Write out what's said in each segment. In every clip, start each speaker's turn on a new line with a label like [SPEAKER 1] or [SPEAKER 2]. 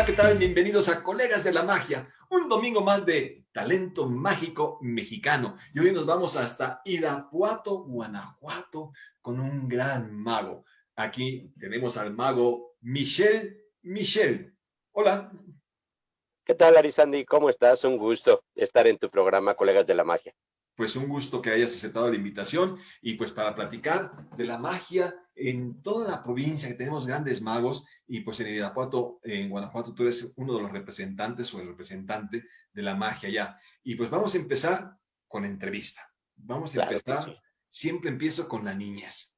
[SPEAKER 1] ¿qué tal? Bienvenidos a Colegas de la Magia, un domingo más de talento mágico mexicano. Y hoy nos vamos hasta Irapuato, Guanajuato, con un gran mago. Aquí tenemos al mago Michel. Michel, hola.
[SPEAKER 2] ¿Qué tal, Arizandi? ¿Cómo estás? Un gusto estar en tu programa, Colegas de la Magia.
[SPEAKER 1] Pues un gusto que hayas aceptado la invitación y pues para platicar de la magia en toda la provincia, que tenemos grandes magos y pues en Irapuato, en Guanajuato, tú eres uno de los representantes o el representante de la magia ya. Y pues vamos a empezar con la entrevista. Vamos a
[SPEAKER 2] Claro que
[SPEAKER 1] empezar,
[SPEAKER 2] sí.
[SPEAKER 1] siempre empiezo con la niñez.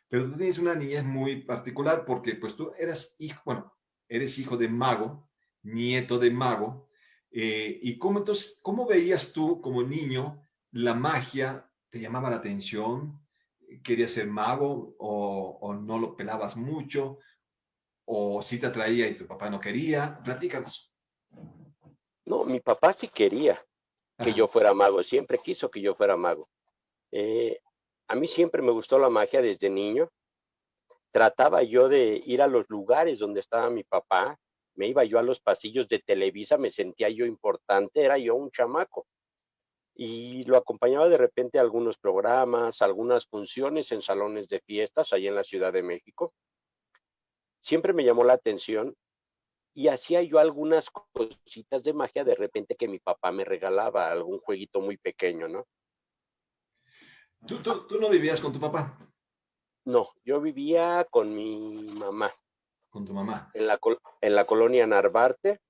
[SPEAKER 1] Pero tú tienes una niñez muy particular porque pues tú eras hijo, bueno, eres hijo de mago, nieto de mago. ¿Y cómo entonces, cómo veías tú como niño la magia? ¿Te llamaba la atención? ¿Querías ser mago o no lo pelabas mucho? ¿O sí te atraía y tu papá no quería? Platícanos.
[SPEAKER 2] No, mi papá sí quería que
[SPEAKER 1] Ajá.
[SPEAKER 2] yo fuera mago, siempre quiso que yo fuera mago. Eh, a mí siempre me gustó la magia desde niño. Trataba yo de ir a los lugares donde estaba mi papá, me iba yo a los pasillos de Televisa, me sentía yo importante, era yo un chamaco. Y lo acompañaba de repente a algunos programas, algunas funciones en salones de fiestas allá en la Ciudad de México. Siempre me llamó la atención y hacía yo algunas cositas de magia de repente que mi papá me regalaba, algún jueguito muy pequeño, ¿no?
[SPEAKER 1] ¿Tú no vivías con tu papá,
[SPEAKER 2] No, yo vivía con mi mamá
[SPEAKER 1] con tu mamá?
[SPEAKER 2] en la colonia Narvarte,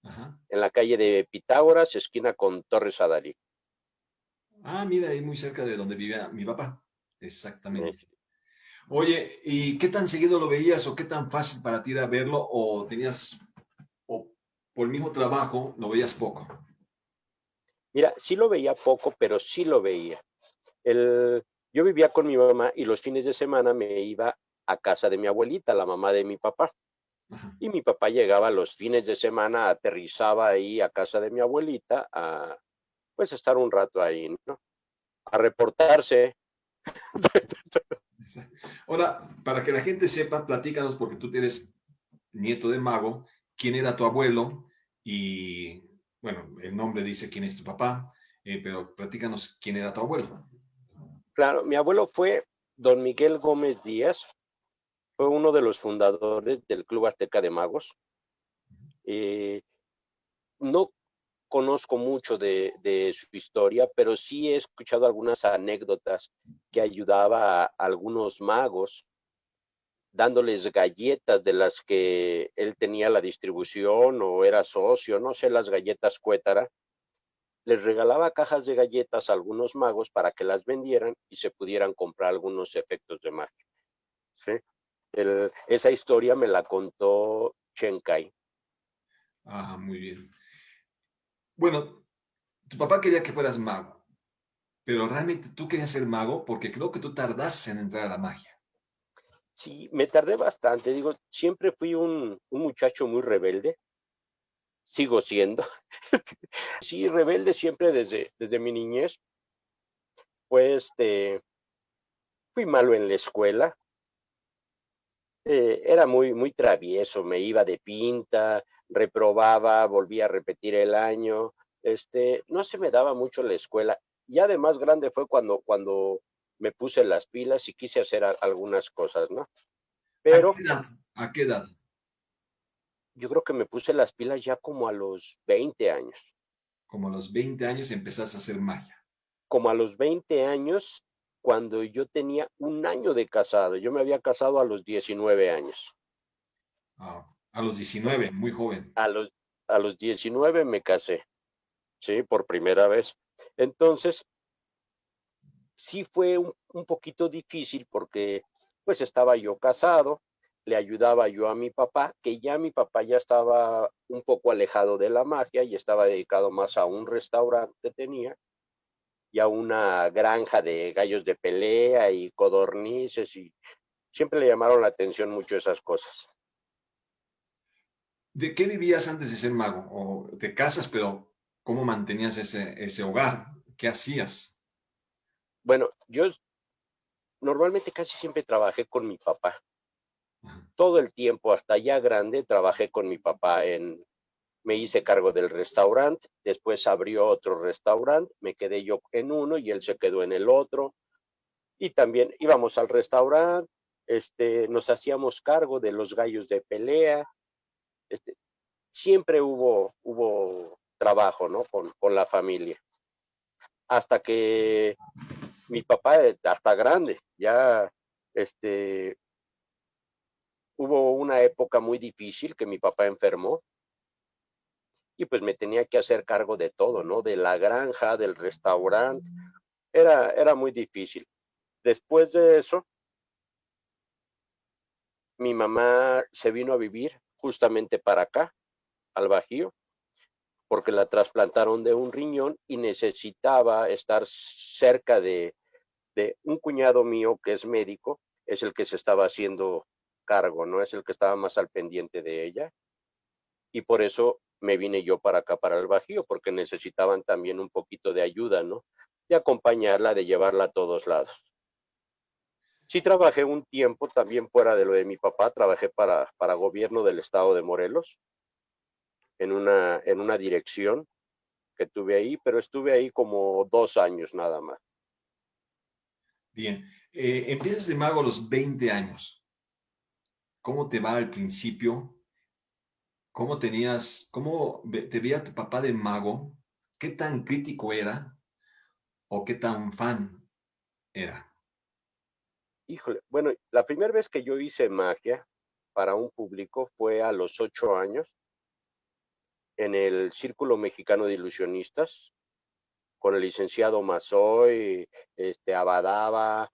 [SPEAKER 1] Ajá.
[SPEAKER 2] en la calle de Pitágoras, esquina con Torres Adalí.
[SPEAKER 1] Ah, mira, ahí muy cerca de donde vivía mi papá. Exactamente.
[SPEAKER 2] Es-
[SPEAKER 1] Oye, ¿y qué tan seguido lo veías o qué tan fácil para ti era verlo o tenías, o por el mismo trabajo lo veías poco?
[SPEAKER 2] Mira, sí lo veía poco, pero sí lo veía. Yo vivía con mi mamá y los fines de semana me iba a casa de mi abuelita, la mamá de mi papá.
[SPEAKER 1] Ajá.
[SPEAKER 2] Y mi papá llegaba los fines de semana, aterrizaba ahí a casa de mi abuelita a pues estar un rato ahí, ¿no? A reportarse.
[SPEAKER 1] Ahora, para que la gente sepa, platícanos, porque tú eres nieto de mago, quién era tu abuelo y, bueno, el nombre dice quién es tu papá, pero platícanos quién era tu abuelo.
[SPEAKER 2] Claro, mi abuelo fue don Miguel Gómez Díaz, fue uno de los fundadores del Club Azteca de Magos. Eh, no conozco mucho de su historia, pero sí he escuchado algunas anécdotas que ayudaba a algunos magos dándoles galletas de las que él tenía la distribución o era socio, no sé, las galletas Cuétara. Les regalaba cajas de galletas a algunos magos para que las vendieran y se pudieran comprar algunos efectos de magia. ¿Sí? Esa historia me la contó Chenkai.
[SPEAKER 1] Ah, muy bien. Bueno, tu papá quería que fueras mago, pero realmente tú querías ser mago porque creo que tú tardaste en entrar a la magia.
[SPEAKER 2] Sí, me tardé bastante, digo, siempre fui un muchacho muy rebelde, sigo siendo, sí, rebelde siempre desde mi niñez, pues fui malo en la escuela, era muy travieso, me iba de pinta, reprobaba, volvía a repetir el año, no se me daba mucho la escuela. Ya de más grande fue cuando me puse las pilas y quise hacer algunas cosas, ¿no?
[SPEAKER 1] ¿A qué
[SPEAKER 2] Pero
[SPEAKER 1] edad? ¿A qué edad?
[SPEAKER 2] yo creo que me puse las pilas ya como a los 20 años.
[SPEAKER 1] Como a los 20 años empezaste a hacer magia.
[SPEAKER 2] Como a los 20 años, cuando yo tenía un año de casado. Yo me había casado a los 19 años.
[SPEAKER 1] A los 19, muy joven.
[SPEAKER 2] A los, a los 19 me casé, ¿sí? Por primera vez. Entonces, sí fue un poquito difícil porque pues estaba yo casado, le ayudaba yo a mi papá, que ya mi papá ya estaba un poco alejado de la magia y estaba dedicado más a un restaurante que tenía y a una granja de gallos de pelea y codornices y siempre le llamaron la atención mucho esas cosas.
[SPEAKER 1] ¿De qué vivías antes de ser mago? ¿O te casas, pero cómo mantenías ese hogar? ¿Qué hacías?
[SPEAKER 2] Bueno, yo normalmente casi siempre trabajé con mi papá. todo el tiempo, hasta ya grande, trabajé con mi papá me hice cargo del restaurante, después abrió otro restaurante, me quedé yo en uno y él se quedó en el otro. Y también íbamos al restaurante, nos hacíamos cargo de los gallos de pelea, este, siempre hubo trabajo, ¿no? Con la familia. Hasta que mi papá, hasta grande, ya, hubo una época muy difícil que mi papá enfermó y pues me tenía que hacer cargo de todo, ¿no? De la granja, del restaurante, era muy difícil. Después de eso, mi mamá se vino a vivir justamente para acá, al Bajío, porque la trasplantaron de un riñón y necesitaba estar cerca de un cuñado mío que es médico, es el que se estaba haciendo cargo, ¿no? Es el que estaba más al pendiente de ella. Y por eso me vine yo para acá, para el Bajío, porque necesitaban también un poquito de ayuda, ¿no? De acompañarla, de llevarla a todos lados. Sí trabajé un tiempo también fuera de lo de mi papá, trabajé para gobierno del estado de Morelos, en una dirección que tuve ahí, pero estuve ahí como 2 años nada más.
[SPEAKER 1] Bien. Empiezas de mago a los 20 años. ¿Cómo te va al principio? ¿Cómo te veía tu papá de mago? ¿Qué tan crítico era o qué tan fan era?
[SPEAKER 2] Híjole, bueno, la primera vez que yo hice magia para un público fue a los 8 años en el Círculo Mexicano de Ilusionistas con el licenciado Mazoy, Abadaba,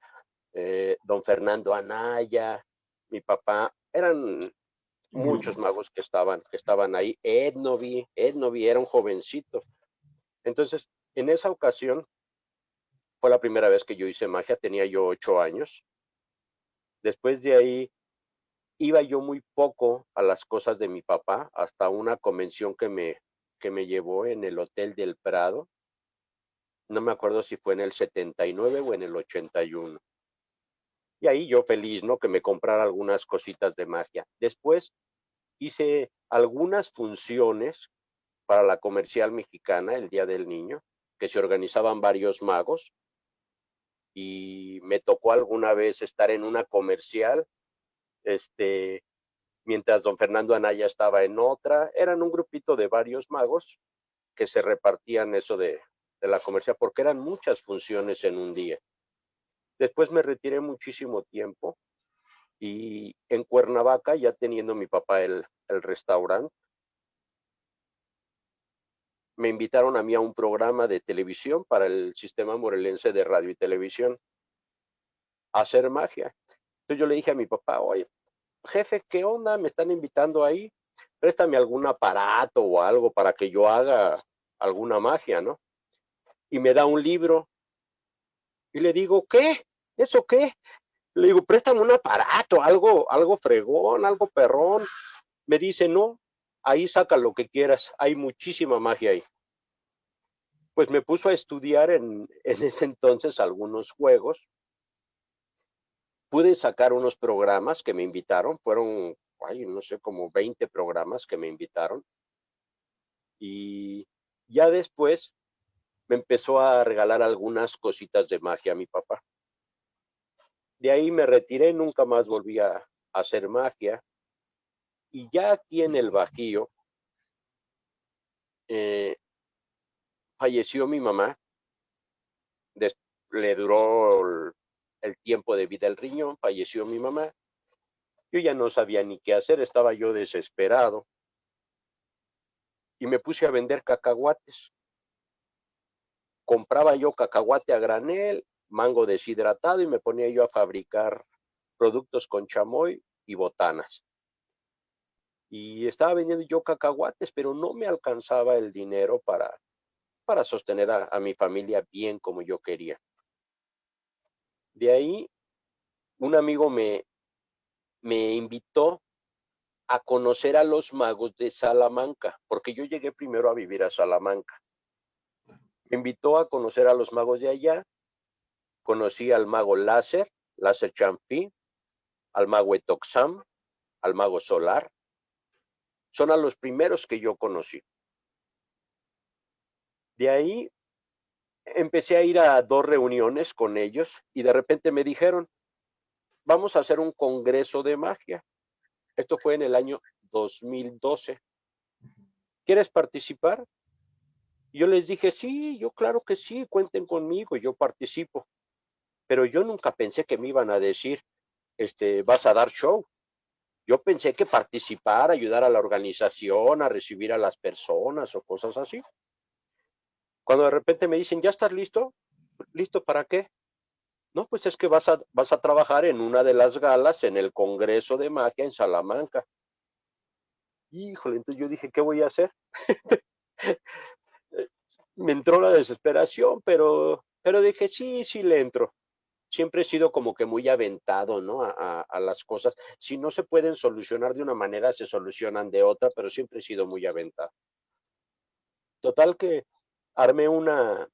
[SPEAKER 2] don Fernando Anaya, mi papá, eran
[SPEAKER 1] Un grupo.
[SPEAKER 2] muchos magos que estaban ahí. Ednovi era un jovencito. Entonces, en esa ocasión fue la primera vez que yo hice magia, tenía yo 8 años. Después de ahí iba yo muy poco a las cosas de mi papá, hasta una convención que me llevó en el Hotel del Prado. No me acuerdo si fue en el 79 o en el 81. Y ahí yo feliz, ¿no? Que me comprara algunas cositas de magia. Después hice algunas funciones para la comercial mexicana, el Día del Niño, que se organizaban varios magos. Y me tocó alguna vez estar en una comercial, este, mientras don Fernando Anaya estaba en otra. Eran un grupito de varios magos que se repartían eso de la comercial, porque eran muchas funciones en un día. Después me retiré muchísimo tiempo y en Cuernavaca, ya teniendo mi papá el restaurante, me invitaron a mí a un programa de televisión para el Sistema Morelense de Radio y Televisión a hacer magia. Entonces yo le dije a mi papá, oye, jefe, ¿qué onda? Me están invitando ahí, préstame algún aparato o algo para que yo haga alguna magia, ¿no? Y me da un libro y le digo, ¿qué? ¿Eso qué? Le digo, préstame un aparato, algo fregón, algo perrón. Me dice, no, ahí saca lo que quieras, hay muchísima magia ahí. Pues me puso a estudiar en ese entonces algunos juegos. Pude sacar unos programas que me invitaron, fueron, ay, no sé, como 20 programas que me invitaron. Y ya después me empezó a regalar algunas cositas de magia a mi papá. De ahí me retiré, nunca más volví a hacer magia. Y ya aquí en el Bajío, eh, falleció mi mamá, le duró el tiempo de vida el riñón, falleció mi mamá. Yo ya no sabía ni qué hacer, estaba yo desesperado y me puse a vender cacahuates. Compraba yo cacahuate a granel, mango deshidratado y me ponía yo a fabricar productos con chamoy y botanas. Y estaba vendiendo yo cacahuates, pero no me alcanzaba el dinero para sostener a mi familia bien como yo quería. De ahí, un amigo me invitó a conocer a los magos de Salamanca, porque yo llegué primero a vivir a Salamanca. Me invitó a conocer a los magos de allá. Conocí al mago Láser Champi, al mago Etoxam, al mago solar, son a los primeros que yo conocí. De ahí empecé a ir a 2 reuniones con ellos y de repente me dijeron, vamos a hacer un congreso de magia. Esto fue en el año 2012. ¿Quieres participar? Y yo les dije, sí, yo claro que sí, cuenten conmigo, yo participo. Pero yo nunca pensé que me iban a decir, vas a dar show. Yo pensé que participar, ayudar a la organización, a recibir a las personas o cosas así. Cuando de repente me dicen, ¿ya estás listo? ¿Listo para qué? No, pues es que vas a trabajar en una de las galas en el Congreso de Magia en Salamanca. Híjole, entonces yo dije, ¿qué voy a hacer? Me entró la desesperación, pero dije, sí, sí le entro. Siempre he sido como que muy aventado, ¿no? A las cosas. Si no se pueden solucionar de una manera, se solucionan de otra, pero siempre he sido muy aventado. Total que armé una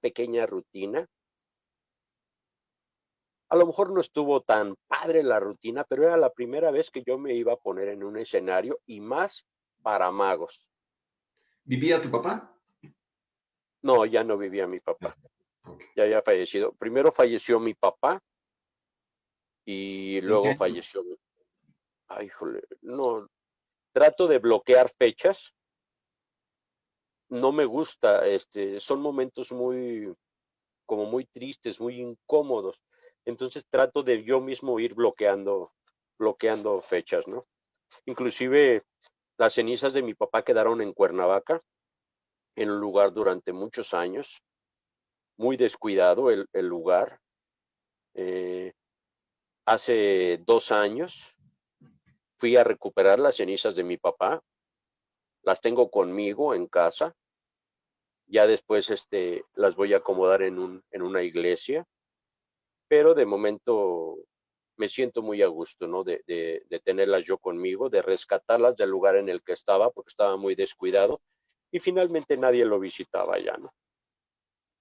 [SPEAKER 2] pequeña rutina. A lo mejor no estuvo tan padre la rutina, pero era la primera vez que yo me iba a poner en un escenario y más para magos.
[SPEAKER 1] ¿Vivía tu papá?
[SPEAKER 2] No, ya no vivía mi
[SPEAKER 1] Ah,
[SPEAKER 2] papá,
[SPEAKER 1] ok.
[SPEAKER 2] ya había fallecido. Primero falleció mi papá y
[SPEAKER 1] ¿En qué
[SPEAKER 2] luego
[SPEAKER 1] año?
[SPEAKER 2] falleció mi... Ay, jole, no, trato de bloquear fechas, no me gusta, son momentos muy, como muy tristes, muy incómodos. Entonces trato de yo mismo ir bloqueando fechas, ¿no? Inclusive las cenizas de mi papá quedaron en Cuernavaca, en un lugar durante muchos años, muy descuidado el lugar. Eh, Hace 2 años fui a recuperar las cenizas de mi papá, las tengo conmigo en casa, ya después las voy a acomodar en una iglesia, pero de momento me siento muy a gusto, ¿no? De tenerlas yo conmigo, de rescatarlas del lugar en el que estaba, porque estaba muy descuidado, y finalmente nadie lo visitaba ya, ¿no?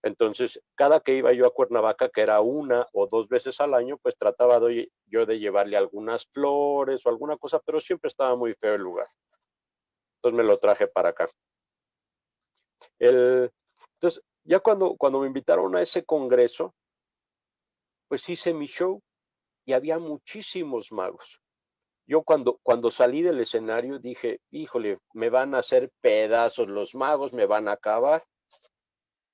[SPEAKER 2] Entonces, cada que iba yo a Cuernavaca, que era 1 o 2 veces al año, pues trataba yo de llevarle algunas flores o alguna cosa, pero siempre estaba muy feo el lugar. Entonces me lo traje para acá. Entonces, ya cuando me invitaron a ese congreso, pues hice mi show y había muchísimos magos. Yo cuando salí del escenario dije, híjole, me van a hacer pedazos los magos, me van a acabar.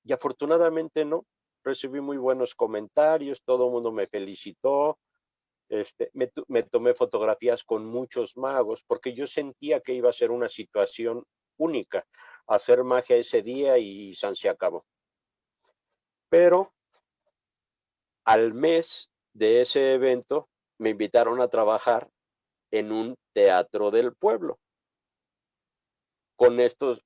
[SPEAKER 2] Y afortunadamente no, recibí muy buenos comentarios, todo el mundo me felicitó, me tomé fotografías con muchos magos porque yo sentía que iba a ser una situación única, hacer magia ese día y se acabó. Pero al mes de ese evento me invitaron a trabajar en un teatro del pueblo con estos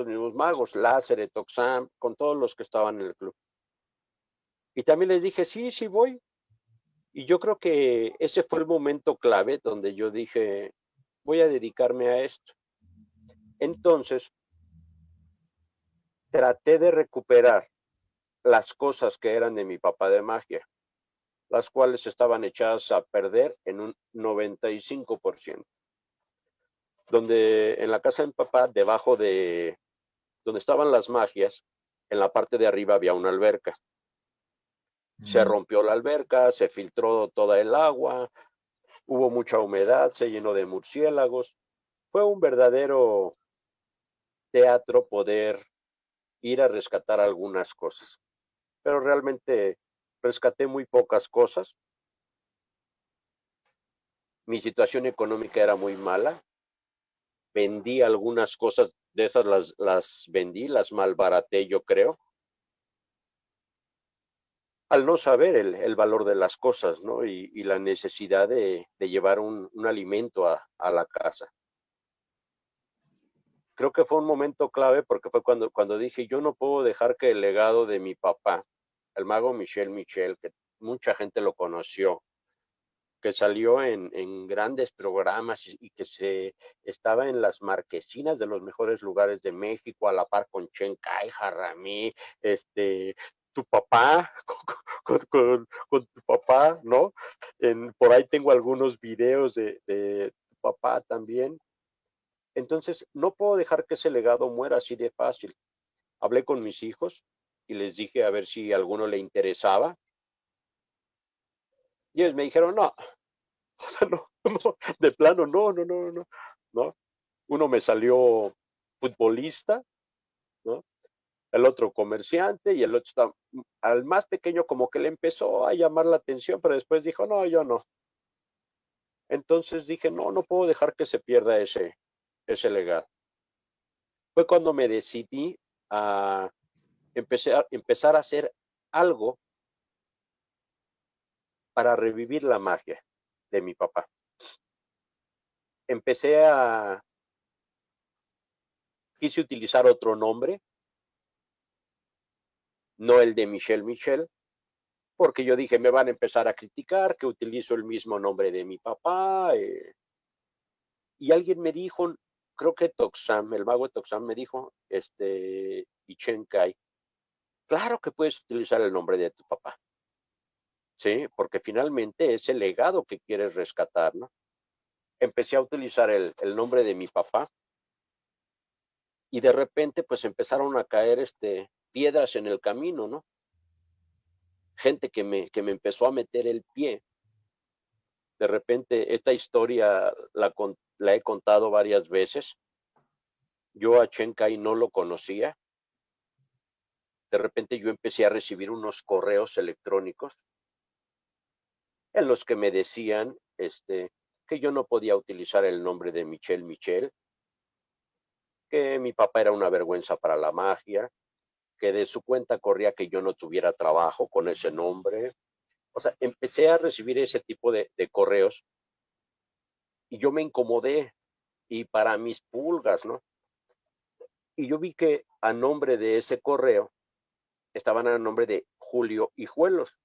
[SPEAKER 2] mismos magos, Láser, Toxam, con todos los que estaban en el club. Y también les dije, sí, sí voy. Y yo creo que ese fue el momento clave donde yo dije, voy a dedicarme a esto. Entonces, traté de recuperar las cosas que eran de mi papá de magia, las cuales estaban echadas a perder en un 95%. Donde en la casa de mi papá, debajo de donde estaban las magias, en la parte de arriba había una alberca. Se
[SPEAKER 1] Mm.
[SPEAKER 2] rompió la alberca, se filtró toda el agua, hubo mucha humedad, se llenó de murciélagos. Fue un verdadero teatro poder ir a rescatar algunas cosas, pero realmente rescaté muy pocas cosas. Mi situación económica era muy mala, vendí algunas cosas de esas, las vendí, las malbaraté yo creo, al no saber el valor de las cosas, ¿no? Y la necesidad de llevar un alimento a la casa. Creo que fue un momento clave porque fue cuando dije, yo no puedo dejar que el legado de mi papá, el mago Michel, que mucha gente lo conoció, que salió en grandes programas y que estaba en las marquesinas de los mejores lugares de México, a la par con Chencay, Jarramí, tu papá, con tu papá, ¿no? Por ahí tengo algunos videos de papá también. Entonces, no puedo dejar que ese legado muera así de fácil. Hablé con mis hijos y les dije a ver si a alguno le interesaba. Y ellos me dijeron, no, o sea, no, no, de plano, no. Uno me salió futbolista, ¿no? El otro comerciante y el otro está, al más pequeño como que le empezó a llamar la atención, pero después dijo, no, yo no. Entonces dije, no, no puedo dejar que se pierda ese legado. Fue cuando me decidí a, empezar a hacer algo para revivir la magia de mi papá. Empecé a, quise utilizar otro nombre, no el de Michel Michel, porque yo dije, me van a empezar a criticar que utilizo el mismo nombre de mi papá. Y alguien me dijo, creo que Toxam, el mago de Toxam me dijo, y Chen Kai, claro que puedes utilizar el nombre de tu papá, ¿sí? Porque finalmente es el legado que quieres rescatar, ¿no? Empecé a utilizar el nombre de mi papá y de repente pues empezaron a caer piedras en el camino, ¿no? Gente que me empezó a meter el pie. De repente esta historia la he contado varias veces. Yo a Chen Kai no lo conocía. De repente yo empecé a recibir unos correos electrónicos en los que me decían que yo no podía utilizar el nombre de Michel Michel, que mi papá era una vergüenza para la magia, que de su cuenta corría que yo no tuviera trabajo con ese nombre. O sea, empecé a recibir ese tipo de correos y yo me incomodé y para mis pulgas, ¿no? Y yo vi que a nombre de ese correo estaban a nombre de Julio Hijuelos.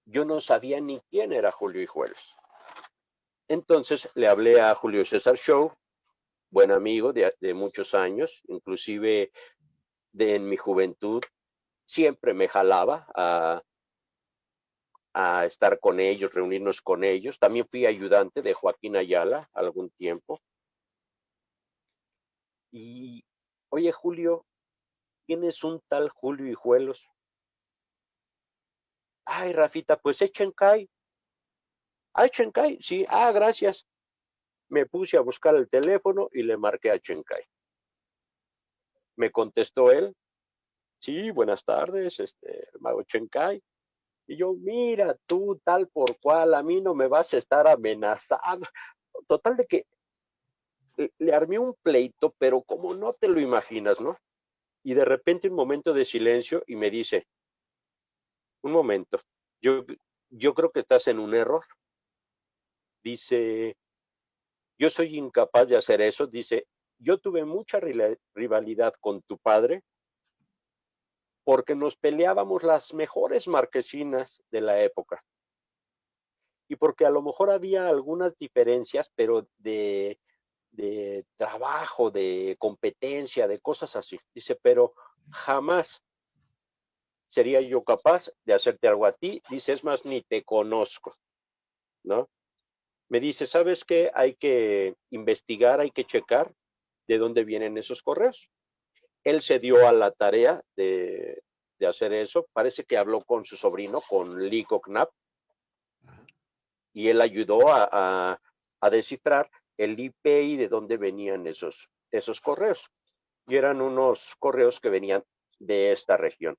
[SPEAKER 2] Yo no sabía ni quién era Julio Hijuelos. Entonces le hablé a Julio César Show, buen amigo de muchos años, inclusive en mi juventud, siempre me jalaba a estar con ellos, reunirnos con ellos. También fui ayudante de Joaquín Ayala algún tiempo. Y, oye, Julio, ¿quién es un tal Julio Hijuelos? Ay, Rafita, pues echen Kai. Ah, Chen Kai, sí, gracias. Me puse a buscar el teléfono y le marqué a Chen Kai. Me contestó él, sí, buenas tardes, el mago Chen Kai. Y yo, mira, tú tal por cual, a mí no me vas a estar amenazando. Total de que le armé un pleito, pero como no te lo imaginas, ¿no? Y de repente un momento de silencio y me dice, un momento, yo, yo creo que estás en un error. Dice, yo soy incapaz de hacer eso. Dice, yo tuve mucha rivalidad con tu padre porque nos peleábamos las mejores marquesinas de la época. Y porque a lo mejor había algunas diferencias, pero de trabajo, de competencia, de cosas así. Dice, pero jamás sería yo capaz de hacerte algo a ti. Dice, es más, ni te conozco, ¿no? Me dice, ¿sabes qué? Hay que investigar, hay que checar de dónde vienen esos correos. Él se dio a la tarea de hacer eso. Parece que habló con su sobrino, con Lico Knapp, y él ayudó a descifrar el IP y de dónde venían esos correos. Y eran unos correos que venían de esta región.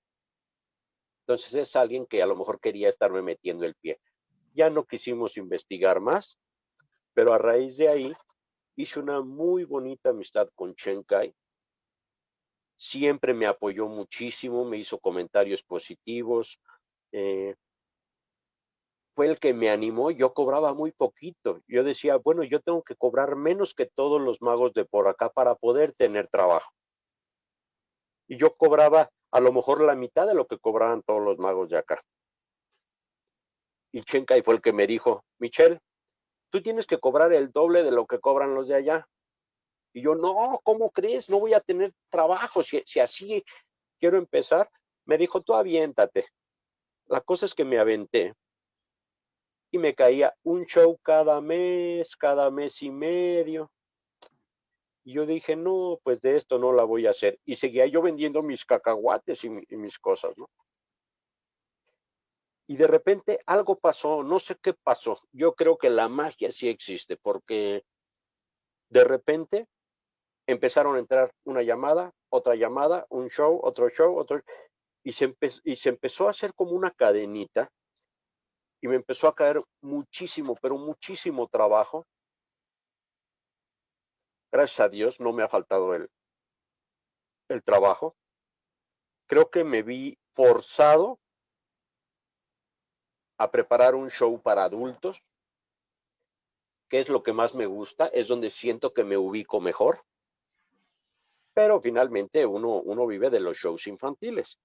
[SPEAKER 2] Entonces es alguien que a lo mejor quería estarme metiendo el pie. Ya no quisimos investigar más, pero a raíz de ahí hice una muy bonita amistad con Chen Kai. Siempre me apoyó muchísimo, me hizo comentarios positivos. eh, Fue el que me animó. Yo cobraba muy poquito. Yo decía, bueno, yo tengo que cobrar menos que todos los magos de por acá para poder tener trabajo. Y yo cobraba a lo mejor la mitad de lo que cobraban todos los magos de acá. Y Chen Kai fue el que me dijo, Michelle, tú tienes que cobrar el doble de lo que cobran los de allá. Y yo, no, ¿cómo crees? No voy a tener trabajo si así quiero empezar. Me dijo, tú aviéntate. La cosa es que me aventé y me caía un show cada mes y medio. Y yo dije, no, pues de esto no la voy a hacer. Y seguía yo vendiendo mis cacahuates y mis cosas, ¿no? Y de repente algo pasó, no sé qué pasó. Yo creo que la magia sí existe, porque de repente empezaron a entrar una llamada, un show, otro, y se empezó a hacer como una cadenita, y me empezó a caer muchísimo, pero muchísimo trabajo. Gracias a Dios no me ha faltado el trabajo. Creo que me vi forzado a preparar un show para adultos, que es lo que más me gusta, es donde siento que me ubico mejor, pero finalmente uno vive de los shows infantiles.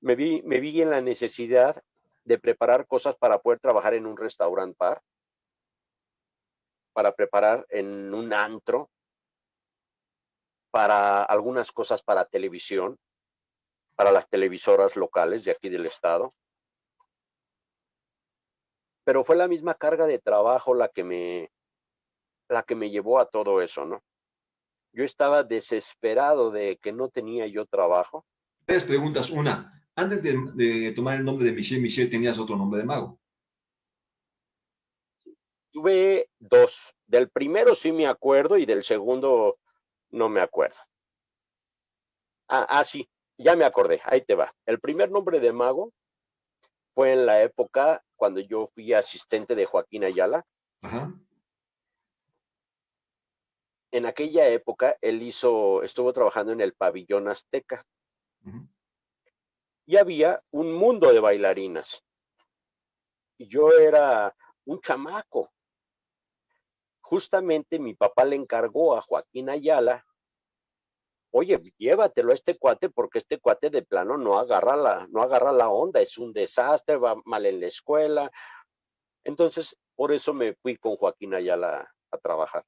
[SPEAKER 2] Me vi en la necesidad de preparar cosas para poder trabajar en un restaurant bar, para preparar en un antro, para algunas cosas para televisión, para las televisoras locales de aquí del estado. Pero fue la misma carga de trabajo la que me llevó a todo eso, ¿no? Yo estaba desesperado de que no tenía yo trabajo.
[SPEAKER 1] Tres preguntas. Una, antes de tomar el nombre de Michelle, Michelle tenías otro nombre de mago.
[SPEAKER 2] Tuve dos. Del primero sí me acuerdo y del segundo no me acuerdo. Sí, ya me acordé. Ahí te va. El primer nombre de mago fue en la época cuando yo fui asistente de Joaquín Ayala.
[SPEAKER 1] Ajá.
[SPEAKER 2] En aquella época estuvo trabajando en el pabellón Azteca
[SPEAKER 1] Uh-huh.
[SPEAKER 2] y había un mundo de bailarinas. Y yo era un chamaco. Justamente mi papá le encargó a Joaquín Ayala, oye, llévatelo a este cuate porque este cuate de plano no agarra la onda, es un desastre, va mal en la escuela. Entonces, por eso me fui con Joaquín Ayala a trabajar.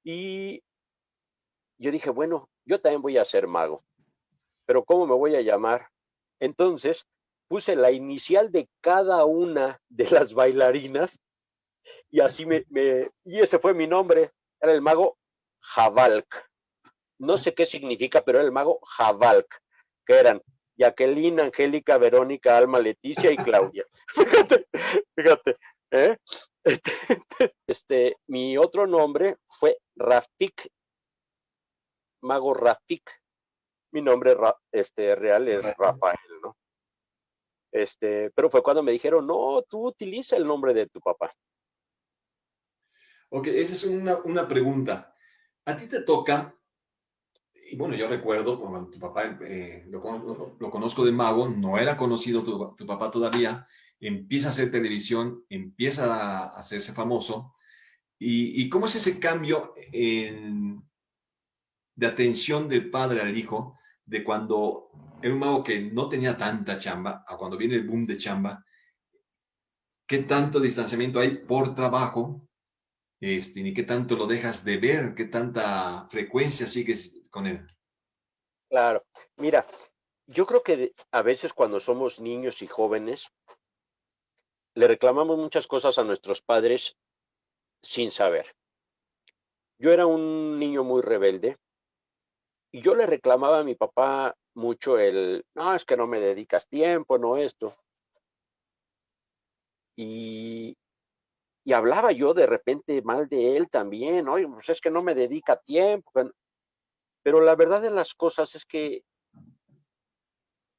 [SPEAKER 2] Y yo dije, bueno, yo también voy a ser mago, pero ¿cómo me voy a llamar? Entonces, puse la inicial de cada una de las bailarinas y y ese fue mi nombre, era el mago Javalk. No sé qué significa, pero era el mago Javalk, que eran Jacqueline, Angélica, Verónica, Alma, Leticia y Claudia. Fíjate, fíjate, ¿eh? Mi otro nombre fue Rafik, mago Rafik. Mi nombre real es Rafael, ¿no? Pero fue cuando me dijeron, no, tú utiliza el nombre de tu papá.
[SPEAKER 1] Ok, esa es una pregunta. A ti te toca, y bueno, yo recuerdo cuando tu papá, lo conozco de mago, no era conocido tu papá todavía, empieza a hacer televisión, empieza a hacerse famoso. ¿Y cómo es ese cambio de atención del padre al hijo, de cuando era un mago que no tenía tanta chamba, a cuando viene el boom de chamba? ¿Qué tanto distanciamiento hay por trabajo? Ni qué tanto lo dejas de ver, qué tanta frecuencia sigues con él.
[SPEAKER 2] Claro, mira, yo creo que a veces cuando somos niños y jóvenes, le reclamamos muchas cosas a nuestros padres sin saber. Yo era un niño muy rebelde y yo le reclamaba a mi papá mucho no, es que no me dedicas tiempo, no esto. Y, y hablaba yo de repente mal de él también, oye, pues es que no me dedica tiempo. Pero la verdad de las cosas es que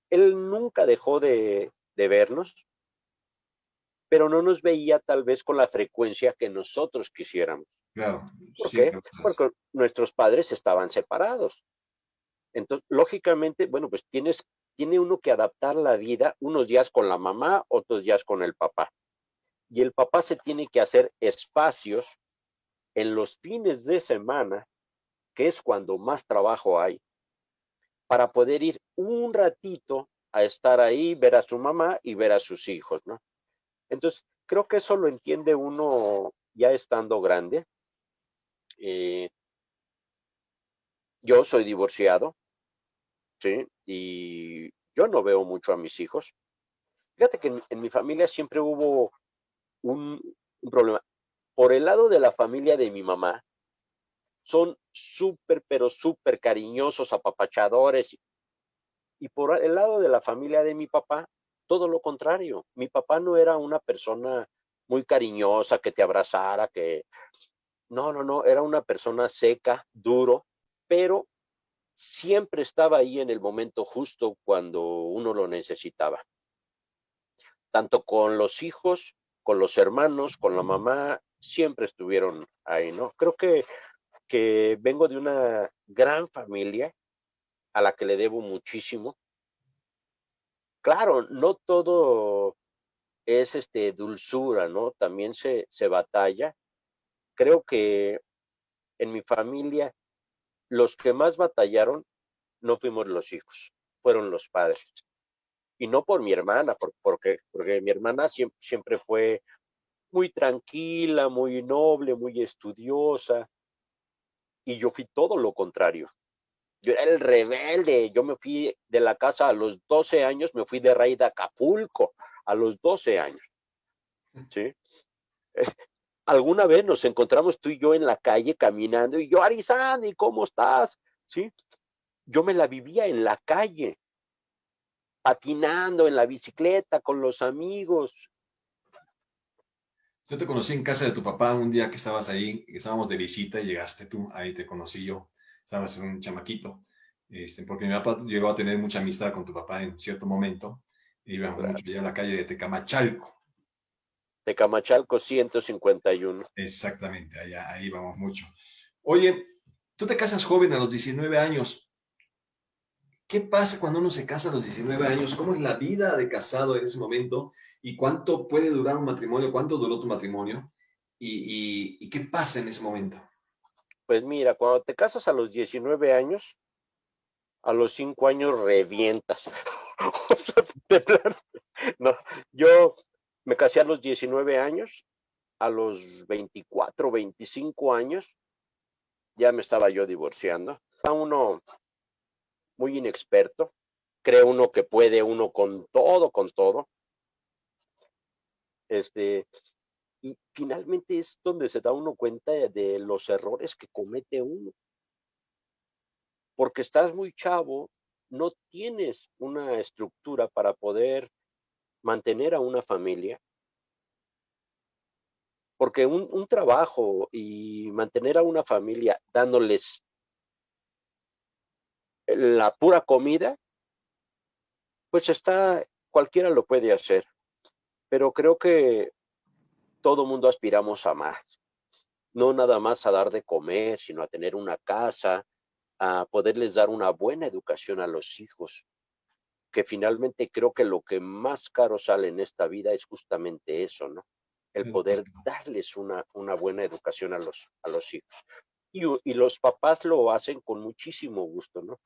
[SPEAKER 2] él nunca dejó de vernos, pero no nos veía tal vez con la frecuencia que nosotros quisiéramos.
[SPEAKER 1] Claro,
[SPEAKER 2] ¿Por
[SPEAKER 1] sí,
[SPEAKER 2] qué?
[SPEAKER 1] claro.
[SPEAKER 2] Porque nuestros padres estaban separados. Entonces, lógicamente, bueno, pues tiene uno que adaptar la vida unos días con la mamá, otros días con el papá. Y el papá se tiene que hacer espacios en los fines de semana, que es cuando más trabajo hay, para poder ir un ratito a estar ahí, ver a su mamá y ver a sus hijos, ¿no? Entonces, creo que eso lo entiende uno ya estando grande. Eh, yo soy divorciado, ¿sí? Y yo no veo mucho a mis hijos. Fíjate que en mi familia siempre hubo un problema. Por el lado de la familia de mi mamá, son súper, pero súper cariñosos, apapachadores. Y por el lado de la familia de mi papá, todo lo contrario. Mi papá no era una persona muy cariñosa, que te abrazara, que... No, no, no, era una persona seca, duro, pero siempre estaba ahí en el momento justo cuando uno lo necesitaba. Tanto con los hijos, con los hermanos, con la mamá, siempre estuvieron ahí, ¿no? Creo que vengo de una gran familia a la que le debo muchísimo. Claro, no todo es dulzura, ¿no? También se batalla. Creo que en mi familia los que más batallaron no fuimos los hijos, fueron los padres. Y no por mi hermana, porque mi hermana siempre fue muy tranquila, muy noble, muy estudiosa, y yo fui todo lo contrario. Yo era el rebelde, yo me fui de la casa a los 12 años, me fui de raíz de Acapulco a los 12 años, ¿sí? Alguna vez nos encontramos tú y yo en la calle caminando y yo, Arizani, ¿cómo estás? ¿Sí? Yo me la vivía en la calle, patinando en la bicicleta con los amigos.
[SPEAKER 1] Yo te conocí en casa de tu papá un día que estabas ahí, que estábamos de visita y llegaste tú, ahí te conocí yo, estabas en un chamaquito, porque mi papá llegó a tener mucha amistad con tu papá en cierto momento, e íbamos
[SPEAKER 2] Claro.
[SPEAKER 1] mucho allá a la calle de Tecamachalco,
[SPEAKER 2] De Camachalco 151.
[SPEAKER 1] exactamente, allá, ahí vamos mucho. Oye, tú te casas joven a los 19 años, ¿qué pasa cuando uno se casa a los 19 años? ¿Cómo es la vida de casado en ese momento? ¿Y cuánto puede durar un matrimonio? ¿Cuánto duró tu matrimonio? ¿Y qué pasa en ese momento?
[SPEAKER 2] Pues mira, cuando te casas a los 19 años, a los 5 años revientas. O sea, de plano. No, yo me casé a los 19 años, a los 24, 25 años, ya me estaba yo divorciando. Está uno muy inexperto, cree uno que puede uno con todo, este, y finalmente es donde se da uno cuenta de los errores que comete uno, porque estás muy chavo, no tienes una estructura para poder mantener a una familia, porque un trabajo y mantener a una familia dándoles la pura comida, pues está, cualquiera lo puede hacer, pero creo que todo mundo aspiramos a más, no nada más a dar de comer, sino a tener una casa, a poderles dar una buena educación a los hijos, que finalmente creo que lo que más caro sale en esta vida es justamente eso, ¿no? El poder darles una buena educación a los hijos. Y los papás lo hacen con muchísimo gusto, ¿no?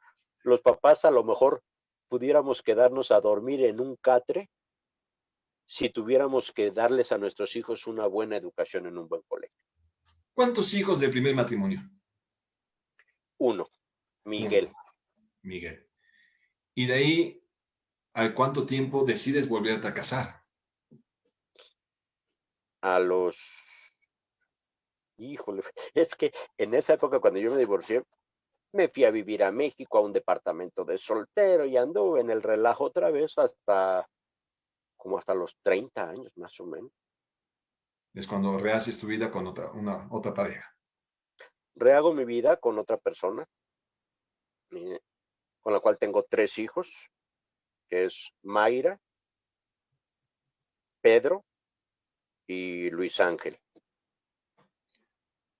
[SPEAKER 2] Los papás a lo mejor pudiéramos quedarnos a dormir en un catre si tuviéramos que darles a nuestros hijos una buena educación en un buen colegio.
[SPEAKER 1] ¿Cuántos hijos del primer matrimonio?
[SPEAKER 2] Uno,
[SPEAKER 1] Uno,
[SPEAKER 2] Miguel,
[SPEAKER 1] Miguel. Y de ahí, ¿al cuánto tiempo decides volverte a casar?
[SPEAKER 2] a los... Híjole, es que en esa época cuando yo me divorcié, me fui a vivir a México, a un departamento de soltero y anduve en el relajo otra vez hasta como hasta los 30 años más o menos.
[SPEAKER 1] Es cuando rehaces tu vida con otra pareja.
[SPEAKER 2] Rehago mi vida con otra persona, con la cual tengo 3 hijos, que es Mayra, Pedro y Luis Ángel.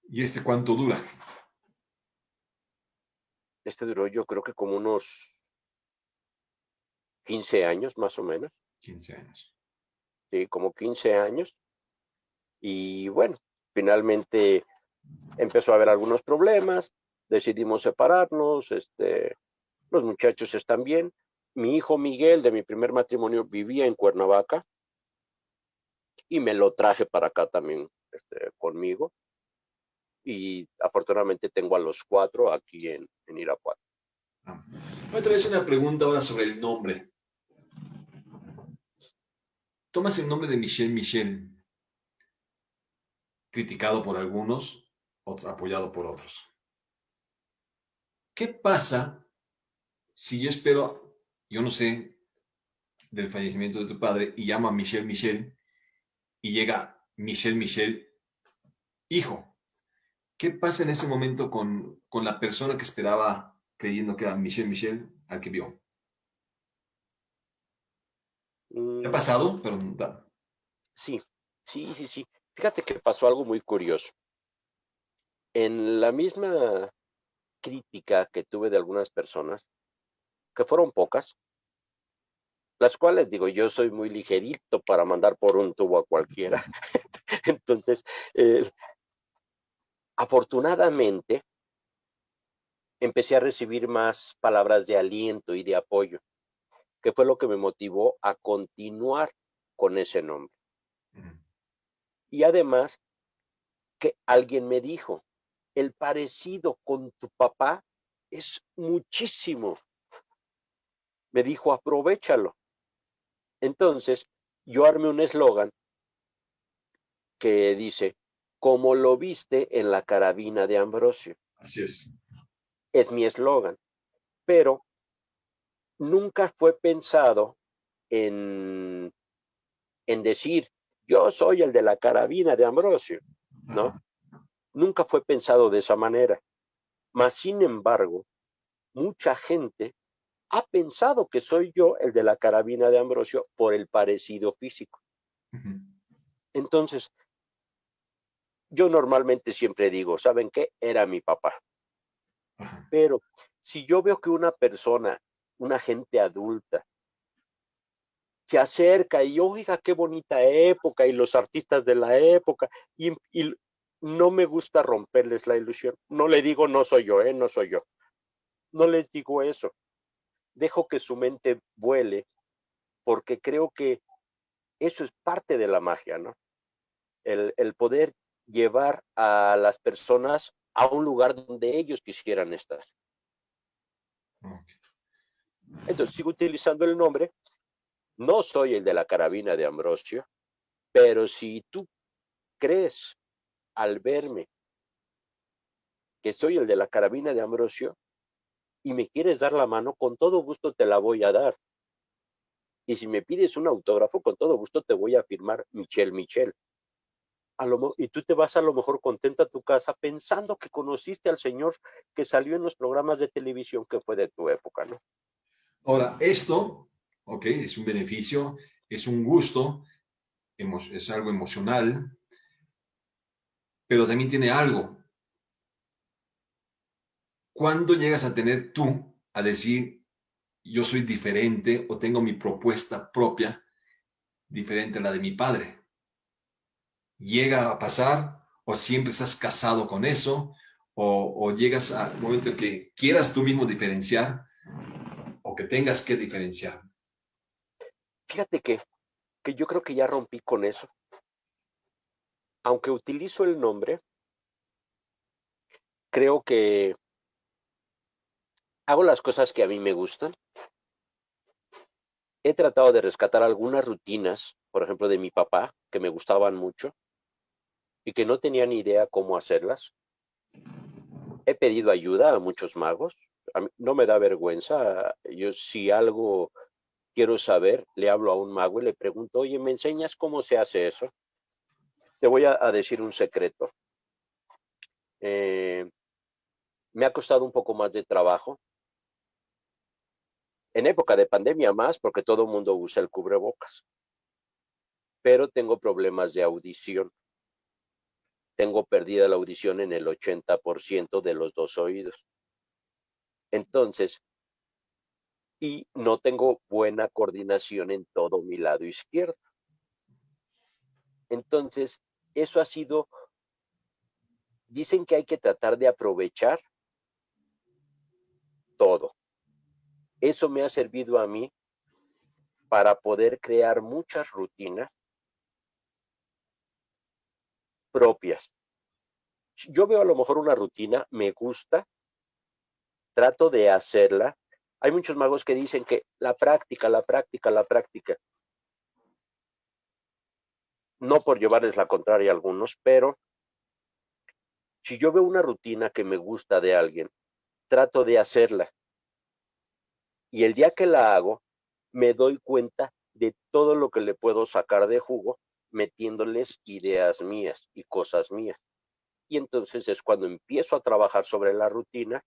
[SPEAKER 1] ¿Y cuánto dura?
[SPEAKER 2] Duró yo creo que como unos 15 años más o menos,
[SPEAKER 1] 15 años.
[SPEAKER 2] sí, como 15 años. Y bueno, finalmente empezó a haber algunos problemas, decidimos separarnos, los muchachos están bien. Mi hijo Miguel de mi primer matrimonio vivía en Cuernavaca y me lo traje para acá también conmigo. Y afortunadamente tengo a los 4 aquí en Irapuato.
[SPEAKER 1] Ah. Voy a hacer una pregunta ahora sobre el nombre. tomas el nombre de Michelle Michel, criticado por algunos, apoyado por otros. ¿Qué pasa si yo espero, yo no sé, del fallecimiento de tu padre y llamo a Michelle Michel y llega Michelle Michel, hijo? ¿Qué pasa en ese momento con la persona que esperaba creyendo que era Michelle Michel al que vio? ¿Qué ha
[SPEAKER 2] Mm,
[SPEAKER 1] pasado? Perdón,
[SPEAKER 2] sí, sí. Fíjate que pasó algo muy curioso. En la misma crítica que tuve de algunas personas, que fueron pocas, las cuales digo, yo soy muy ligerito para mandar por un tubo a cualquiera. Entonces, eh, afortunadamente, empecé a recibir más palabras de aliento y de apoyo, que fue lo que me motivó a continuar con ese nombre. Y además, que alguien me dijo, el parecido con tu papá es muchísimo. Me dijo, aprovéchalo. Entonces, yo armé un eslogan que dice, como lo viste en la carabina de Ambrosio.
[SPEAKER 1] así es.
[SPEAKER 2] Es mi eslogan, pero nunca fue pensado en, en decir, yo soy el de la carabina de Ambrosio, ¿no?
[SPEAKER 1] Ajá.
[SPEAKER 2] Nunca fue pensado de esa manera. Mas, sin embargo, mucha gente ha pensado que soy yo el de la carabina de Ambrosio por el parecido físico.
[SPEAKER 1] Ujú.
[SPEAKER 2] Entonces, yo normalmente siempre digo, ¿saben qué? Era mi papá.
[SPEAKER 1] Ajá.
[SPEAKER 2] Pero si yo veo que una persona, una gente adulta, se acerca y oiga qué bonita época y los artistas de la época y no me gusta romperles la ilusión. No le digo no soy yo, no soy yo. No les digo eso. Dejo que su mente vuele porque creo que eso es parte de la magia, ¿no? El poder llevar a las personas a un lugar donde ellos quisieran estar.
[SPEAKER 1] Ok.
[SPEAKER 2] Entonces sigo utilizando el nombre. No soy el de la carabina de Ambrosio, pero si tú crees al verme que soy el de la carabina de Ambrosio y me quieres dar la mano, con todo gusto te la voy a dar. Y si me pides un autógrafo, con todo gusto te voy a firmar Michelle Michel. Y tú te vas a lo mejor contenta a tu casa pensando que conociste al señor que salió en los programas de televisión que fue de tu época, ¿no?
[SPEAKER 1] Ahora, esto, ok, es un beneficio, es un gusto, es algo emocional, pero también tiene algo. ¿Cuándo llegas a tener tú a decir, yo soy diferente o tengo mi propuesta propia diferente a la de mi padre? ¿Llega a pasar o siempre estás casado con eso o llegas a un momento en que quieras tú mismo diferenciar o que tengas que diferenciar?
[SPEAKER 2] Fíjate que yo creo que ya rompí con eso. Aunque utilizo el nombre, creo que hago las cosas que a mí me gustan. He tratado de rescatar algunas rutinas, por ejemplo, de mi papá, que me gustaban mucho y que no tenía ni idea cómo hacerlas. He pedido ayuda a muchos magos. A mí no me da vergüenza. Yo si algo quiero saber, le hablo a un mago y le pregunto, oye, ¿me enseñas cómo se hace eso? Te voy a decir un secreto. Eh, Me ha costado un poco más de trabajo. En época de pandemia más, porque todo el mundo usa el cubrebocas. Pero tengo problemas de audición. Tengo perdida la audición en el 80% de los dos oídos. Entonces, y no tengo buena coordinación en todo mi lado izquierdo. Entonces, eso ha sido, dicen que hay que tratar de aprovechar todo. Eso me ha servido a mí para poder crear muchas rutinas propias. Yo veo a lo mejor una rutina, me gusta, trato de hacerla. Hay muchos magos que dicen que la práctica, la práctica, la práctica. no por llevarles la contraria a algunos, pero si yo veo una rutina que me gusta de alguien, trato de hacerla. Y el día que la hago, me doy cuenta de todo lo que le puedo sacar de jugo, metiéndoles ideas mías y cosas mías. Y entonces es cuando empiezo a trabajar sobre la rutina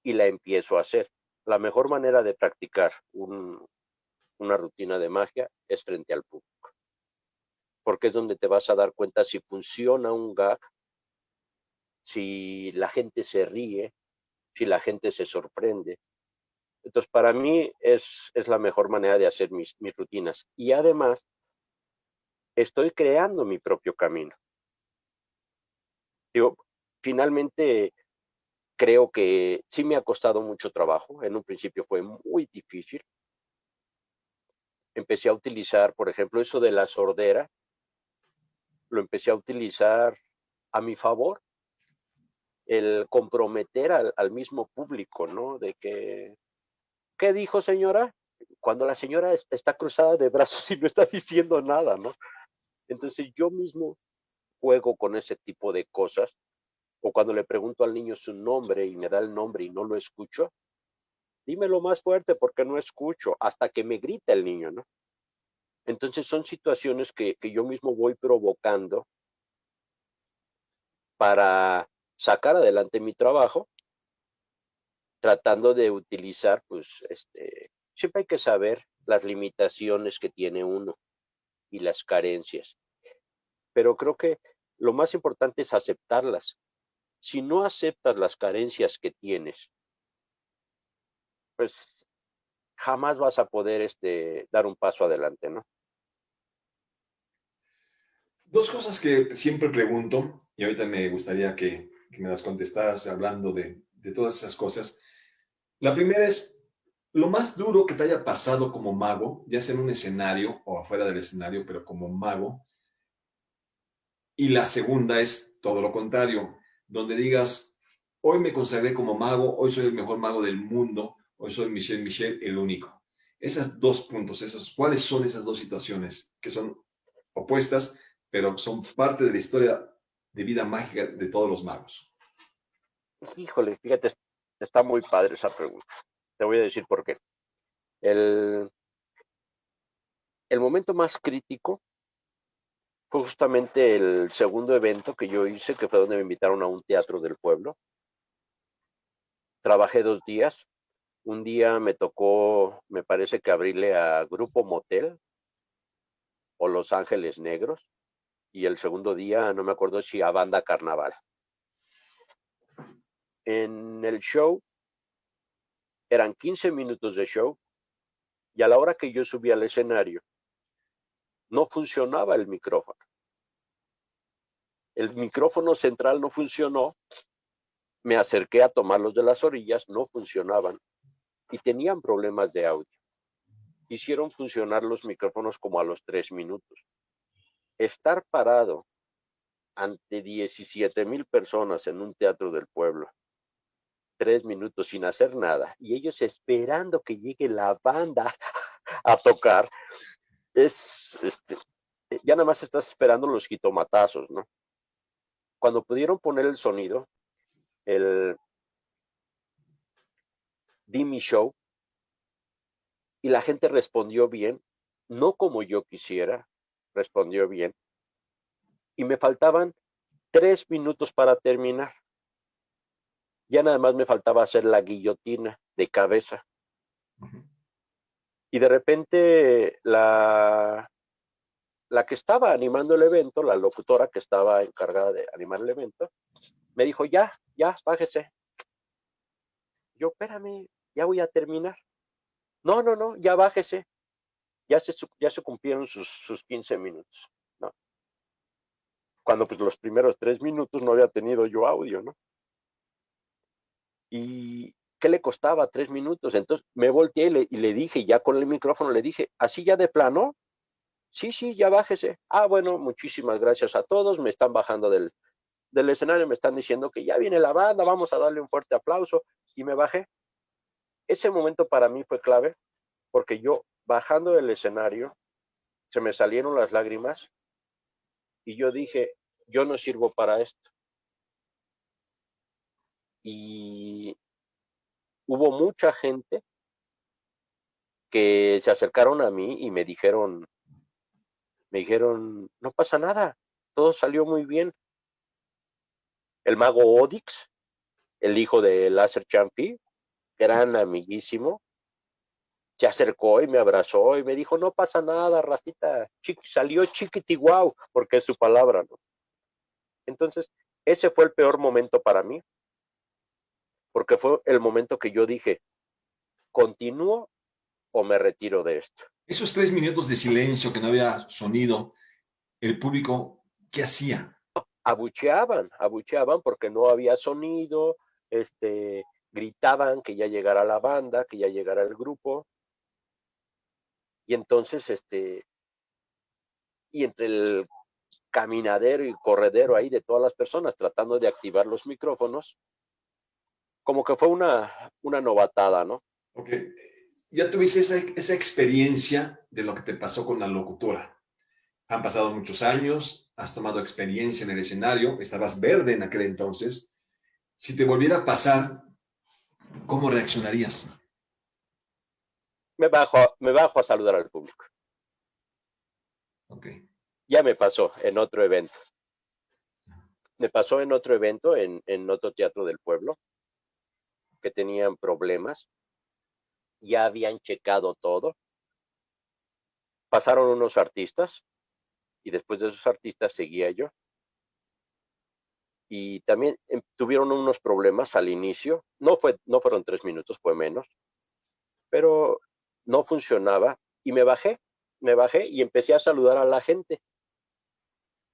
[SPEAKER 2] y la empiezo a hacer. La mejor manera de practicar una rutina de magia es frente al público, porque es donde te vas a dar cuenta si funciona un gag, si la gente se ríe, si la gente se sorprende. Entonces, para mí es la mejor manera de hacer mis rutinas. Y además, estoy creando mi propio camino. Digo, finalmente creo que sí me ha costado mucho trabajo. En un principio fue muy difícil. Empecé a utilizar, por ejemplo, eso de la sordera, lo empecé a utilizar a mi favor, el comprometer al mismo público, ¿no? De que, ¿qué dijo señora? Cuando la señora está cruzada de brazos y no está diciendo nada, ¿no? Entonces yo mismo juego con ese tipo de cosas, o cuando le pregunto al niño su nombre y me da el nombre y no lo escucho, dímelo más fuerte porque no escucho, hasta que me grita el niño, ¿no? Entonces son situaciones que yo mismo voy provocando para sacar adelante mi trabajo, tratando de utilizar, pues, siempre hay que saber las limitaciones que tiene uno y las carencias, pero creo que lo más importante es aceptarlas. Si no aceptas las carencias que tienes, pues jamás vas a poder dar un paso adelante, ¿no?
[SPEAKER 1] Dos cosas que siempre pregunto, y ahorita me gustaría que me las contestaras hablando de todas esas cosas. La primera es, lo más duro que te haya pasado como mago, ya sea en un escenario o afuera del escenario, pero como mago. Y la segunda es todo lo contrario, donde digas, hoy me consagré como mago, hoy soy el mejor mago del mundo, hoy soy Michel Michel, el único. Esas dos puntos, ¿cuáles son esas dos situaciones que son opuestas, pero son parte de la historia de vida mágica de todos los magos?
[SPEAKER 2] Híjole, fíjate, está muy padre esa pregunta. Te voy a decir por qué. El, el momento más crítico fue justamente el segundo evento que yo hice, que fue donde me invitaron a un teatro del pueblo. Trabajé 2 días. Un día me tocó, me parece que abrirle a Grupo Motel o Los Ángeles Negros. Y el segundo día, no me acuerdo si a Banda Carnaval. En el show eran 15 minutos de show y a la hora que yo subí al escenario no funcionaba el micrófono. El micrófono central no funcionó, me acerqué a tomarlos de las orillas, no funcionaban y tenían problemas de audio. Hicieron funcionar los micrófonos como a los 3 minutos. Estar parado ante 17,000 personas en un teatro del pueblo, 3 minutos sin hacer nada, y ellos esperando que llegue la banda a tocar, ya nada más estás esperando los jitomatazos, ¿no? Cuando pudieron poner el sonido, el Dimi Show, y la gente respondió bien, no como yo quisiera, respondió bien, y me faltaban 3 minutos para terminar. Ya nada más me faltaba hacer la guillotina de cabeza. Y de repente la que estaba animando el evento, la locutora que estaba encargada de animar el evento, me dijo, ya, bájese. Yo, espérame, ya voy a terminar. No, no, no, ya bájese. Ya se cumplieron sus 15 minutos, ¿no? Cuando pues los primeros 3 minutos no había tenido yo audio, ¿no? ¿Y qué le costaba 3 minutos? Entonces me volteé y le dije, ya con el micrófono le dije, ¿así ya de plano? Sí, sí, ya bájese. Ah, bueno, muchísimas gracias a todos. Me están bajando del escenario, me están diciendo que ya viene la banda, vamos a darle un fuerte aplauso. Y me bajé. Ese momento para mí fue clave porque yo, bajando del escenario, se me salieron las lágrimas Y yo dije, yo no sirvo para esto. Y hubo mucha gente que se acercaron a mí y me dijeron, no pasa nada, todo salió muy bien. El mago Odix, el hijo de Láser Champi, gran amiguísimo, se acercó y me abrazó y me dijo, no pasa nada, Rafita, salió chiquitiguau, porque es su palabra, ¿no? Entonces, ese fue el peor momento para mí, porque fue el momento que yo dije, ¿continúo o me retiro de esto?
[SPEAKER 1] Esos 3 minutos de silencio que no había sonido, el público, ¿qué hacía?
[SPEAKER 2] Abucheaban porque no había sonido, gritaban que ya llegara la banda, que ya llegara el grupo, y entonces, y entre el caminadero y corredero ahí de todas las personas tratando de activar los micrófonos, como que fue una novatada, ¿no?
[SPEAKER 1] Ok, ya tuviste esa experiencia de lo que te pasó con la locutora. Han pasado muchos años, has tomado experiencia en el escenario, estabas verde en aquel entonces. Si te volviera a pasar, ¿cómo reaccionarías?
[SPEAKER 2] Me bajo a saludar al público.
[SPEAKER 1] Ok.
[SPEAKER 2] Ya me pasó en otro evento. Me pasó en otro evento, en otro teatro del pueblo, que tenían problemas, ya habían checado todo, pasaron unos artistas y después de esos artistas seguía yo. Y también tuvieron unos problemas al inicio, no fueron 3 minutos, fue menos, pero no funcionaba y me bajé y empecé a saludar a la gente.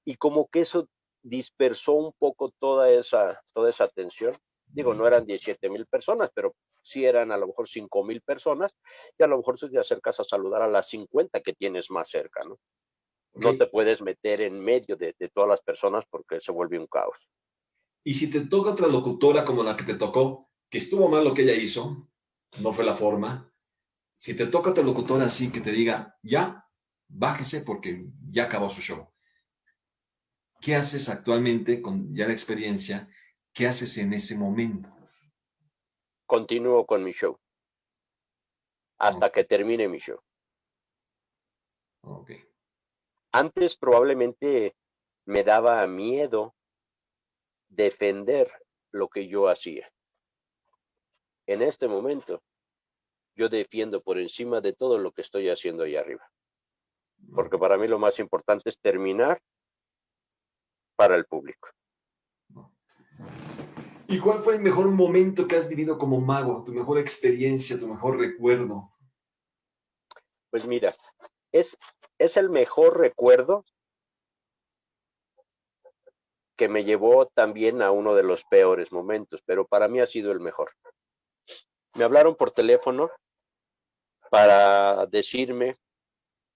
[SPEAKER 2] Y como que eso dispersó un poco toda esa atención. Digo, no eran 17,000 personas, pero sí eran a lo mejor 5,000 personas, y a lo mejor tú te acercas a saludar a las 50 que tienes más cerca, ¿no?
[SPEAKER 1] Ok.
[SPEAKER 2] No te puedes meter en medio de todas las personas porque se vuelve un caos.
[SPEAKER 1] Y si te toca otra locutora como la que te tocó, que estuvo mal lo que ella hizo, no fue la forma. Si te toca otra locutora así que te diga, ya, bájese porque ya acabó su show. ¿Qué haces actualmente con ya la experiencia? ¿Qué haces en ese momento?
[SPEAKER 2] Continúo con mi show
[SPEAKER 1] Ok.
[SPEAKER 2] hasta que termine mi show.
[SPEAKER 1] Ok.
[SPEAKER 2] Antes probablemente me daba miedo defender lo que yo hacía. En este momento, yo defiendo por encima de todo lo que estoy haciendo ahí arriba. Porque para mí lo más importante es terminar para el público.
[SPEAKER 1] ¿Y cuál fue el mejor momento que has vivido como mago? ¿Tu mejor experiencia, tu mejor recuerdo?
[SPEAKER 2] Pues mira, es el mejor recuerdo que me llevó también a uno de los peores momentos, pero para mí ha sido el mejor. Me hablaron por teléfono para decirme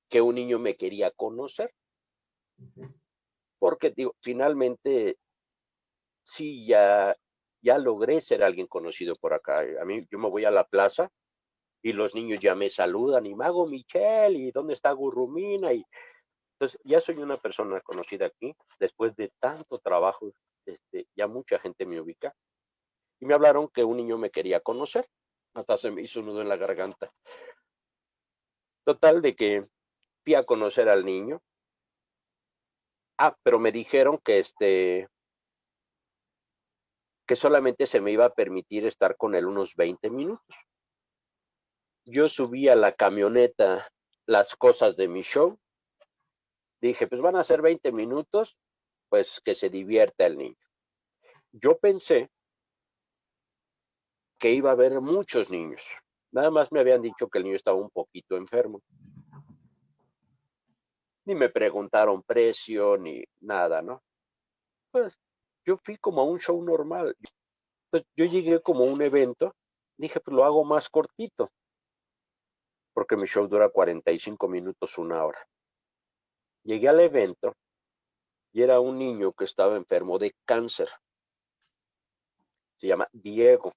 [SPEAKER 2] que un niño me quería conocer, porque digo, finalmente sí, ya logré ser alguien conocido por acá. A mí, yo me voy a la plaza y los niños ya me saludan, y Mago Michel, y dónde está Gurrumina, y entonces ya soy una persona conocida aquí, después de tanto trabajo, ya mucha gente me ubica, y me hablaron que un niño me quería conocer, hasta se me hizo un nudo en la garganta. Total de que fui a conocer al niño. Pero me dijeron que solamente se me iba a permitir estar con él unos 20 minutos. Yo subí a la camioneta las cosas de mi show. Dije, pues van a ser 20 minutos, pues que se divierta el niño. Yo pensé que iba a haber muchos niños. Nada más me habían dicho que el niño estaba un poquito enfermo. Ni me preguntaron precio ni nada, ¿no? Pues yo fui como a un show normal. Pues yo llegué como a un evento. Dije, pues lo hago más cortito, porque mi show dura 45 minutos, una hora. Llegué al evento y era un niño que estaba enfermo de cáncer. Se llama Diego.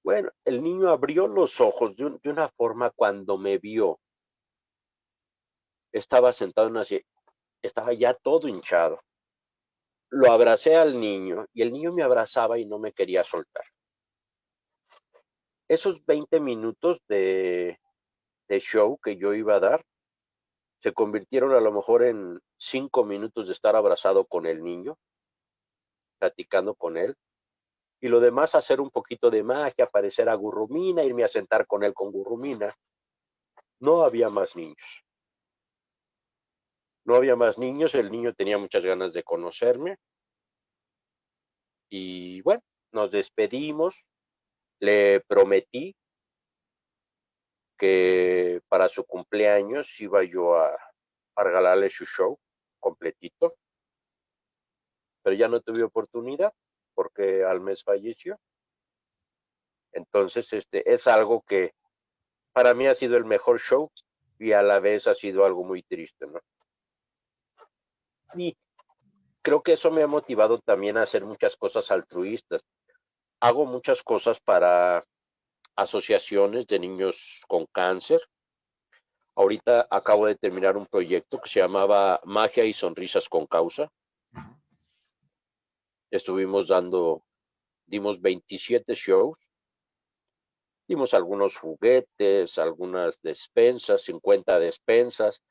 [SPEAKER 2] Bueno, el niño abrió los ojos de una forma cuando me vio. Estaba sentado en una silla. estaba ya todo hinchado. Lo abracé al niño y el niño me abrazaba y no me quería soltar. Esos 20 minutos de show que yo iba a dar se convirtieron a lo mejor en 5 minutos de estar abrazado con el niño, platicando con él, y lo demás hacer un poquito de magia, aparecer a Gurrumina, irme a sentar con él con Gurrumina. No había más niños. No había más niños, el niño tenía muchas ganas de conocerme y bueno, nos despedimos. Le prometí que para su cumpleaños iba yo a regalarle su show completito, pero ya no tuve oportunidad porque al mes falleció. Entonces, es algo que para mí ha sido el mejor show y a la vez ha sido algo muy triste, ¿no? Y creo que eso me ha motivado también a hacer muchas cosas altruistas. Hago muchas cosas para asociaciones de niños con cáncer. Ahorita acabo de terminar un proyecto que se llamaba Magia y Sonrisas con Causa. Dimos 27 shows, dimos algunos juguetes, algunas despensas, 50 despensas.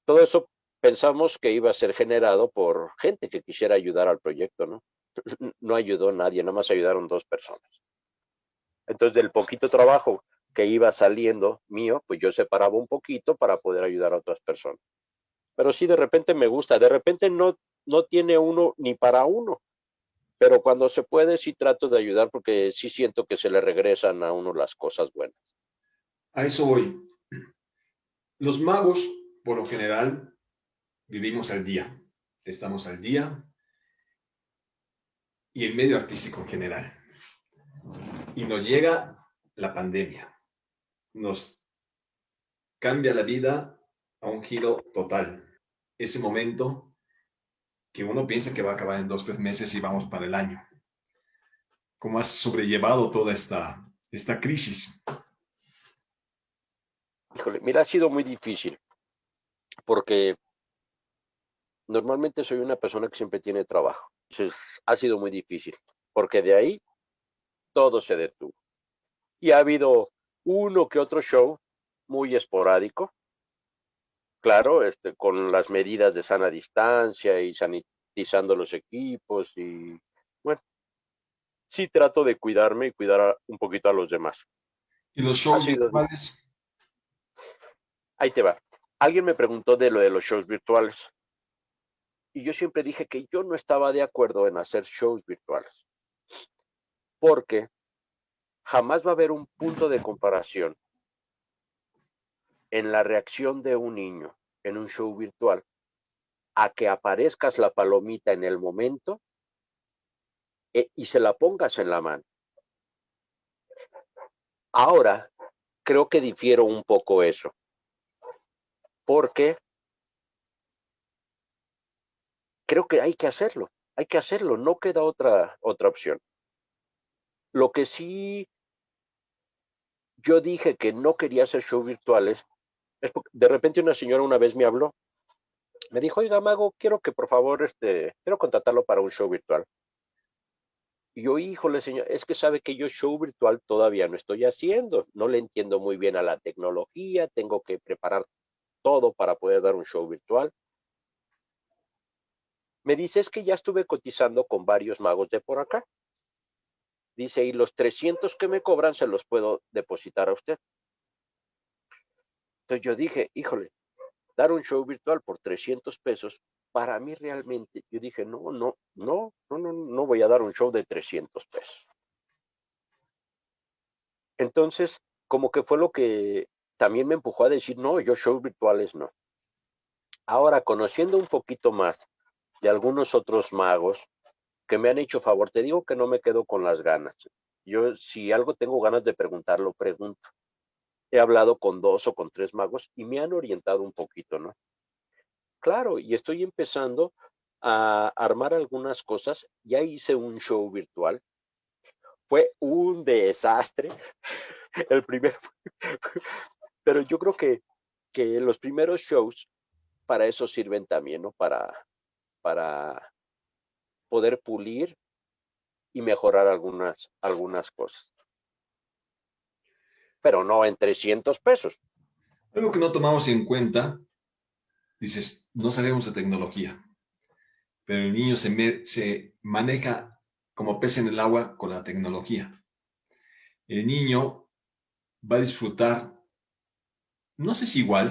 [SPEAKER 2] Todo eso pensamos que iba a ser generado por gente que quisiera ayudar al proyecto, ¿no? No ayudó nadie, nada más ayudaron 2 personas. Entonces, del poquito trabajo que iba saliendo mío, pues yo separaba un poquito para poder ayudar a otras personas. Pero sí, de repente me gusta, de repente no tiene uno ni para uno, pero cuando se puede sí trato de ayudar porque sí siento que se le regresan a uno las cosas buenas.
[SPEAKER 1] A eso voy. Los magos, por lo general, vivimos al día. Estamos al día y el medio artístico en general. Y nos llega la pandemia. Nos cambia la vida a un giro total. Ese momento que uno piensa que va a acabar en 2, 3 meses y vamos para el año. ¿Cómo has sobrellevado toda esta crisis?
[SPEAKER 2] Híjole, mira, ha sido muy difícil porque normalmente soy una persona que siempre tiene trabajo. Entonces ha sido muy difícil porque de ahí todo se detuvo. Y ha habido uno que otro show muy esporádico, claro, con las medidas de sana distancia y sanitizando los equipos y bueno, sí trato de cuidarme y cuidar un poquito a los demás.
[SPEAKER 1] ¿Y los
[SPEAKER 2] Ha
[SPEAKER 1] shows
[SPEAKER 2] sido,
[SPEAKER 1] virtuales?
[SPEAKER 2] ahí te va. Alguien me preguntó de lo de los shows virtuales y yo siempre dije que yo no estaba de acuerdo en hacer shows virtuales porque jamás va a haber un punto de comparación en la reacción de un niño en un show virtual a que aparezcas la palomita en el momento y se la pongas en la mano. Ahora, creo que difiero un poco eso, porque creo que hay que hacerlo, no queda otra opción. Lo que sí yo dije que no quería hacer shows virtuales es porque de repente una señora una vez me habló, me dijo, oiga, Mago, quiero que por favor, quiero contratarlo para un show virtual. Y yo, híjole, señor, es que sabe que yo show virtual todavía no estoy haciendo, no le entiendo muy bien a la tecnología, tengo que preparar todo para poder dar un show virtual. Me dice, es que ya estuve cotizando con varios magos de por acá. Dice, y los 300 que me cobran se los puedo depositar a usted. Entonces yo dije, híjole, dar un show virtual por 300 pesos, para mí realmente, yo dije, no voy a dar un show de 300 pesos. Entonces, como que fue lo que también me empujó a decir, no, yo shows virtuales no. Ahora, conociendo un poquito más de algunos otros magos que me han hecho favor, te digo que no me quedo con las ganas. Yo, si algo tengo ganas de preguntar, lo pregunto. He hablado con 2 o con 3 magos y me han orientado un poquito, ¿no? Claro, y estoy empezando a armar algunas cosas. Ya hice un show virtual. Fue un desastre. El primero, pero yo creo que los primeros shows para eso sirven también, ¿no? Para poder pulir y mejorar algunas cosas. Pero no en 300 pesos.
[SPEAKER 1] Algo que no tomamos en cuenta, dices, no sabemos de tecnología, pero el niño se maneja como pez en el agua con la tecnología. El niño va a disfrutar, no sé si igual,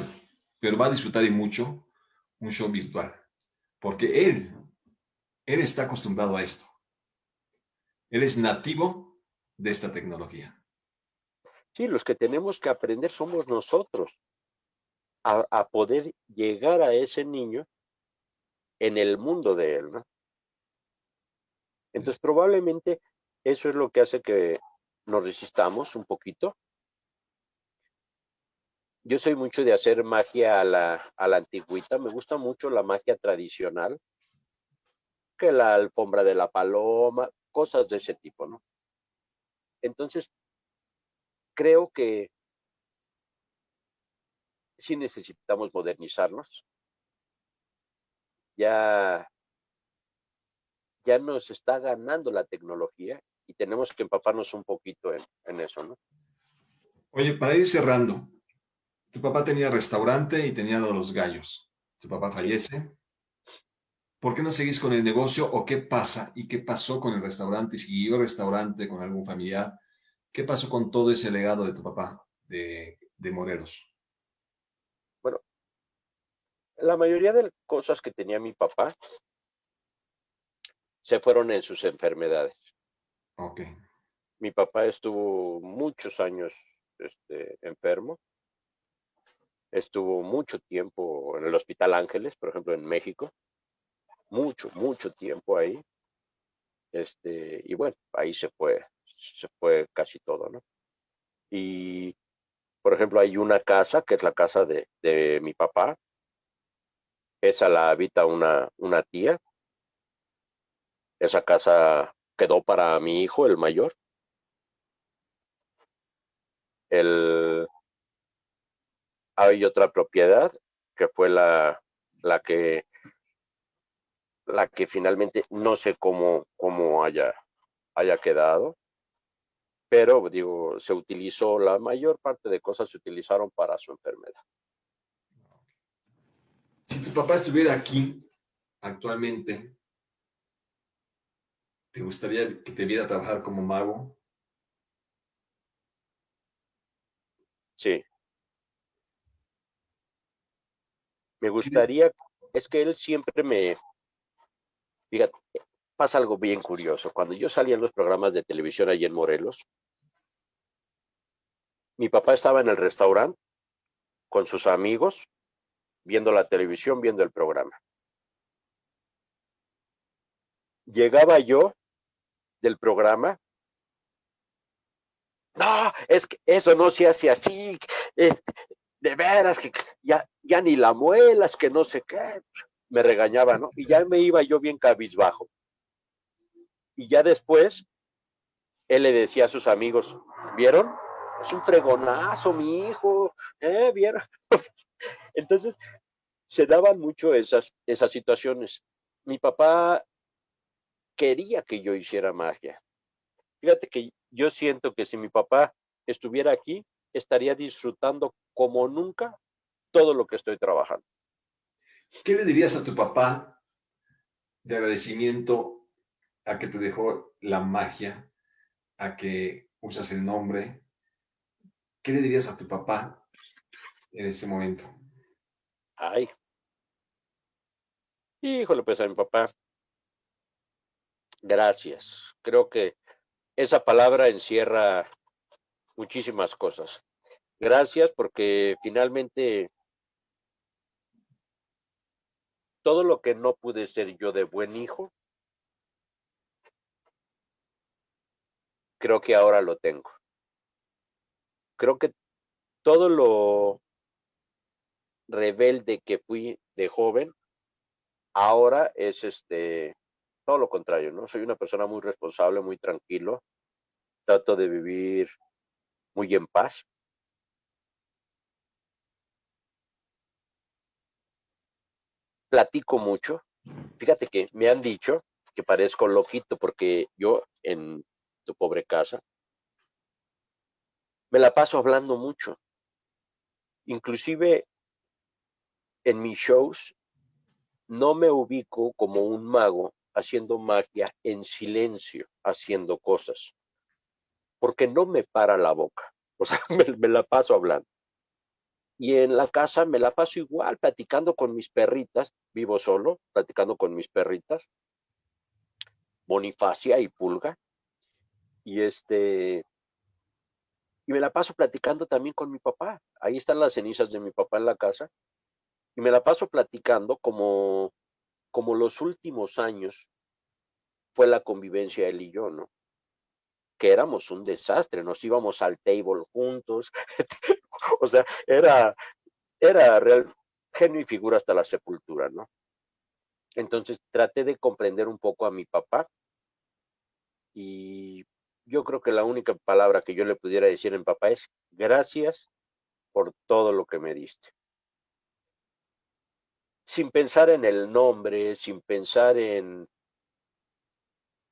[SPEAKER 1] pero va a disfrutar y mucho un show virtual, porque él está acostumbrado a esto. Él es nativo de esta tecnología.
[SPEAKER 2] Sí, los que tenemos que aprender somos nosotros a poder llegar a ese niño en el mundo de él, ¿no? Entonces, probablemente eso es lo que hace que nos resistamos un poquito. Yo soy mucho de hacer magia a la antigüita, me gusta mucho la magia tradicional, que la alfombra de la paloma, cosas de ese tipo, ¿no? Entonces, creo que sí necesitamos modernizarnos. Ya, ya nos está ganando la tecnología y tenemos que empaparnos un poquito en eso, ¿no?
[SPEAKER 1] Oye, para ir cerrando, tu papá tenía restaurante y tenía lo de los gallos. Tu papá
[SPEAKER 2] Sí.
[SPEAKER 1] fallece. ¿Por qué no seguís con el negocio o qué pasa y qué pasó con el restaurante? ¿Siguió el restaurante con algún familiar? ¿Qué pasó con todo ese legado de tu papá de Morelos?
[SPEAKER 2] Bueno, la mayoría de cosas que tenía mi papá se fueron en sus enfermedades.
[SPEAKER 1] Ok.
[SPEAKER 2] Mi papá estuvo muchos años enfermo, estuvo mucho tiempo en el Hospital Ángeles, por ejemplo, en México, mucho, mucho tiempo ahí. Y bueno, ahí se fue casi todo, ¿no? Y, por ejemplo, hay una casa, que es la casa de mi papá, esa la habita una tía, esa casa quedó para mi hijo, el mayor. El, Hay otra propiedad que fue la que, la que finalmente no sé cómo haya quedado, pero digo, se utilizó, la mayor parte de cosas se utilizaron para su enfermedad.
[SPEAKER 1] Si tu papá estuviera aquí actualmente, ¿te gustaría que te viera trabajar como mago?
[SPEAKER 2] Sí, me
[SPEAKER 1] ¿Qué
[SPEAKER 2] gustaría, es que él siempre fíjate, pasa algo bien curioso. Cuando yo salía en los programas de televisión allí en Morelos, mi papá estaba en el restaurante con sus amigos, viendo la televisión, viendo el programa. Llegaba yo del programa, no, es que eso no se hace así, eh, de veras, que ya ni la muelas, que no sé qué. Me regañaba, ¿no? Y ya me iba yo bien cabizbajo. Y ya después, él le decía a sus amigos, ¿vieron? Es un fregonazo, mi hijo, ¿eh? ¿Vieron? Entonces, se daban mucho esas situaciones. Mi papá quería que yo hiciera magia. Fíjate que yo siento que si mi papá estuviera aquí, estaría disfrutando como nunca todo lo que estoy trabajando.
[SPEAKER 1] le dirías a tu papá de agradecimiento a que te dejó la magia, a que usas el nombre? ¿Qué le dirías a tu papá en ese momento?
[SPEAKER 2] Ay, híjole, pues a mi papá, gracias. Creo que esa palabra encierra muchísimas cosas. Gracias porque finalmente todo lo que no pude ser yo de buen hijo, creo que ahora lo tengo. Creo que todo lo rebelde que fui de joven, ahora es todo lo contrario, ¿no? Soy una persona muy responsable, muy tranquilo, trato de vivir muy en paz. platico mucho. Fíjate que me han dicho que parezco loquito porque yo en tu pobre casa me la paso hablando mucho. Inclusive en mis shows no me ubico como un mago haciendo magia en silencio, haciendo cosas, porque no me para la boca. O sea, me la paso hablando. Y en la casa me la paso igual, platicando con mis perritas, vivo solo, platicando con mis perritas, Bonifacia y Pulga, y y me la paso platicando también con mi papá. Ahí están las cenizas de mi papá en la casa, y me la paso platicando como los últimos años fue la convivencia él y yo, ¿no? Que éramos un desastre, nos íbamos al table juntos, o sea, era real, genio y figura hasta la sepultura, ¿no? Entonces traté de comprender un poco a mi papá y yo creo que la única palabra que yo le pudiera decir en papá es gracias por todo lo que me diste. Sin pensar en el nombre, sin pensar en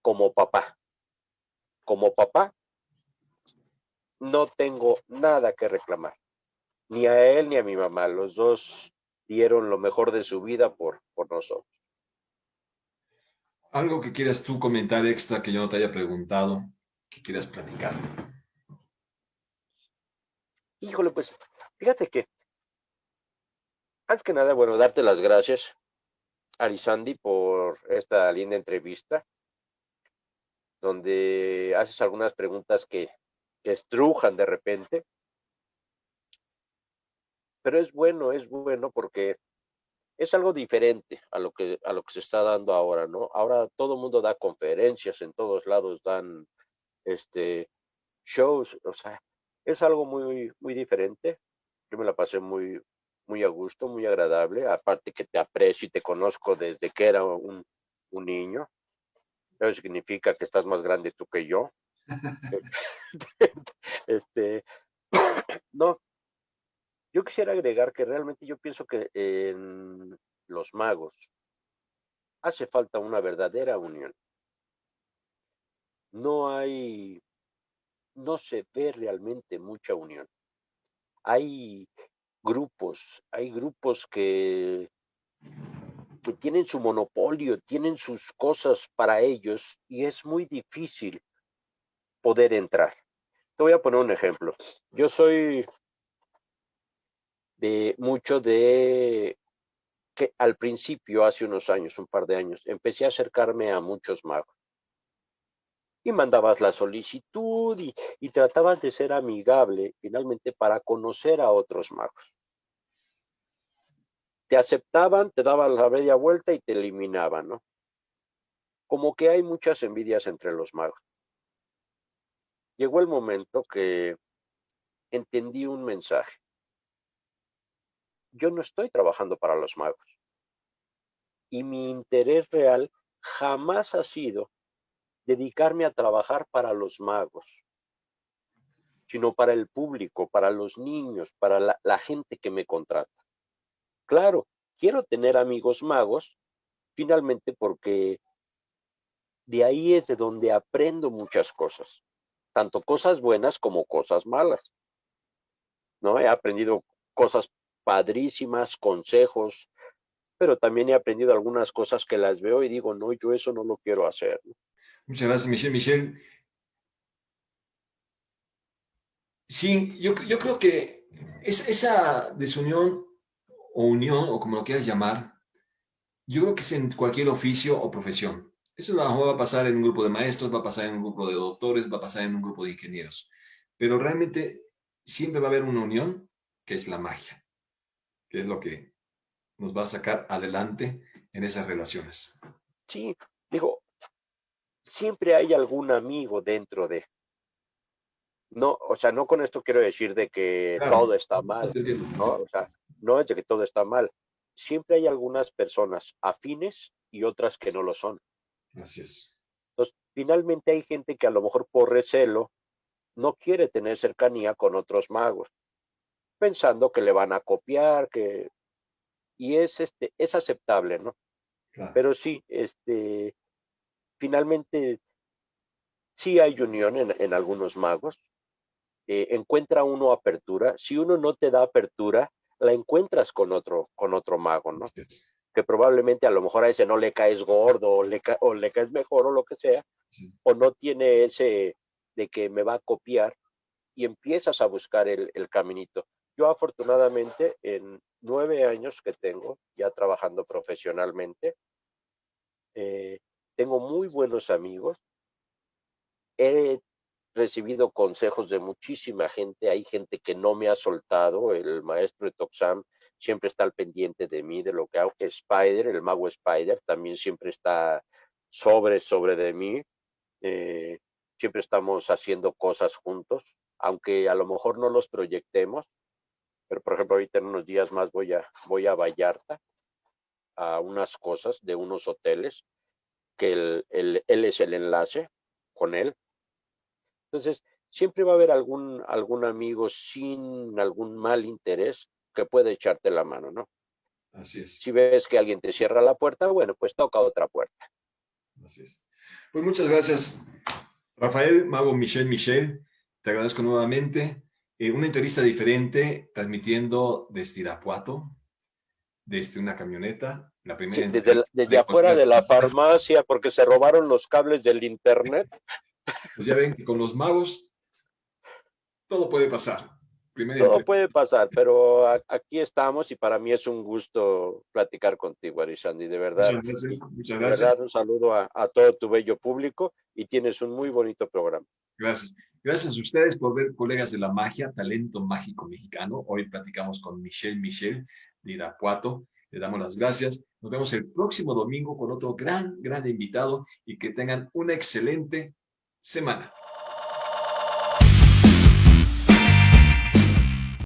[SPEAKER 2] como papá. Como papá no tengo nada que reclamar, ni a él ni a mi mamá. Los dos dieron lo mejor de su vida por nosotros.
[SPEAKER 1] Algo que quieras tú comentar extra que yo no te haya preguntado, que quieras platicar.
[SPEAKER 2] Híjole, pues fíjate que, antes que nada, bueno, darte las gracias, Arisandi, por esta linda entrevista, donde haces algunas preguntas que estrujan de repente, pero es bueno porque es algo diferente a lo que se está dando ahora, ¿no? Ahora todo el mundo da conferencias, en todos lados dan este shows, o sea, es algo muy diferente. Yo me la pasé muy a gusto, muy agradable, aparte que te aprecio y te conozco desde que era un niño. Eso significa que estás más grande tú que yo. Este, no, yo quisiera agregar que realmente yo pienso que en los magos hace falta una verdadera unión. No hay, no se ve realmente mucha unión. Hay hay grupos que tienen su monopolio, tienen sus cosas para ellos y es muy difícil poder entrar. Te voy a poner un ejemplo. Yo soy de mucho de que al principio, hace unos años, un par de años, empecé a acercarme a muchos magos y mandabas la solicitud y tratabas de ser amigable finalmente para conocer a otros magos. Te aceptaban, te daban la media vuelta y te eliminaban, ¿no? Como que hay muchas envidias entre los magos. Llegó el momento que entendí un mensaje. Yo no estoy trabajando para los magos y mi interés real jamás ha sido dedicarme a trabajar para los magos, sino para el público, para los niños, para la gente que me contrata. Claro, quiero tener amigos magos, finalmente porque de ahí es de donde aprendo muchas cosas, tanto cosas buenas como cosas malas, ¿no? He aprendido cosas padrísimas, consejos, pero también he aprendido algunas cosas que las veo y digo, no, yo eso no lo quiero hacer, ¿no?
[SPEAKER 1] Muchas gracias, Michelle. Michelle, sí, yo creo que esa desunión o unión, o como lo quieras llamar, yo creo que es en cualquier oficio o profesión. Eso a lo mejor va a pasar en un grupo de maestros, va a pasar en un grupo de doctores, va a pasar en un grupo de ingenieros. Pero realmente siempre va a haber una unión, que es la magia, que es lo que nos va a sacar adelante en esas relaciones.
[SPEAKER 2] Sí, digo, siempre hay algún amigo dentro de, no, o sea, no con esto quiero decir de que
[SPEAKER 1] Claro,
[SPEAKER 2] todo está
[SPEAKER 1] no
[SPEAKER 2] mal,
[SPEAKER 1] te entiendo.
[SPEAKER 2] ¿no? O sea, no es de que todo está mal. Siempre hay algunas personas afines y otras que no lo son.
[SPEAKER 1] Así es.
[SPEAKER 2] Entonces, finalmente hay gente que a lo mejor por recelo no quiere tener cercanía con otros magos, pensando que le van a copiar, que y es aceptable, ¿no?
[SPEAKER 1] Claro.
[SPEAKER 2] Pero sí, finalmente sí hay unión en algunos magos. Encuentra uno apertura. Si uno no te da apertura, la encuentras con otro mago, ¿no?
[SPEAKER 1] Así es.
[SPEAKER 2] Que probablemente a lo mejor a ese no le caes gordo o le caes mejor o lo que sea,
[SPEAKER 1] Sí.
[SPEAKER 2] o no tiene ese de que me va a copiar y empiezas a buscar el caminito. Yo afortunadamente en 9 años que tengo ya trabajando profesionalmente, eh, tengo muy buenos amigos. He recibido consejos de muchísima gente. Hay gente que no me ha soltado. El maestro de Toxam siempre está al pendiente de mí, de lo que hago. Spider, el mago Spider, también siempre está sobre de mí. Eh, Siempre estamos haciendo cosas juntos, aunque a lo mejor no los proyectemos. Pero, por ejemplo, ahorita en unos días más voy a Vallarta a unas cosas de unos hoteles que él es el enlace con él. Entonces, siempre va a haber algún amigo sin algún mal interés que puede echarte la mano, ¿no?
[SPEAKER 1] Así
[SPEAKER 2] Si
[SPEAKER 1] es.
[SPEAKER 2] ves que alguien te cierra la puerta, bueno, pues toca otra puerta.
[SPEAKER 1] Así es. Pues muchas gracias, Rafael, Mago Michel. Te agradezco nuevamente. Una entrevista diferente, transmitiendo desde Irapuato, desde una camioneta. La
[SPEAKER 2] Sí,
[SPEAKER 1] primera entrevista
[SPEAKER 2] desde
[SPEAKER 1] de
[SPEAKER 2] afuera
[SPEAKER 1] cualquier
[SPEAKER 2] de la
[SPEAKER 1] actividad.
[SPEAKER 2] farmacia porque se robaron los cables del internet.
[SPEAKER 1] Pues ya ven que con los magos todo puede pasar. Primera
[SPEAKER 2] Todo puede
[SPEAKER 1] entrevista.
[SPEAKER 2] pasar, pero aquí estamos y para mí es un gusto platicar contigo, Arisandi, de verdad.
[SPEAKER 1] Muchas
[SPEAKER 2] Y
[SPEAKER 1] gracias. Muchas
[SPEAKER 2] de
[SPEAKER 1] gracias.
[SPEAKER 2] verdad un saludo a todo tu bello público y tienes un muy bonito programa.
[SPEAKER 1] Gracias. Gracias a ustedes por ver Colegas de la Magia, talento mágico mexicano. Hoy platicamos con Michel de Irapuato. Le damos las gracias. Nos vemos el próximo domingo con otro gran invitado y que tengan una excelente semana.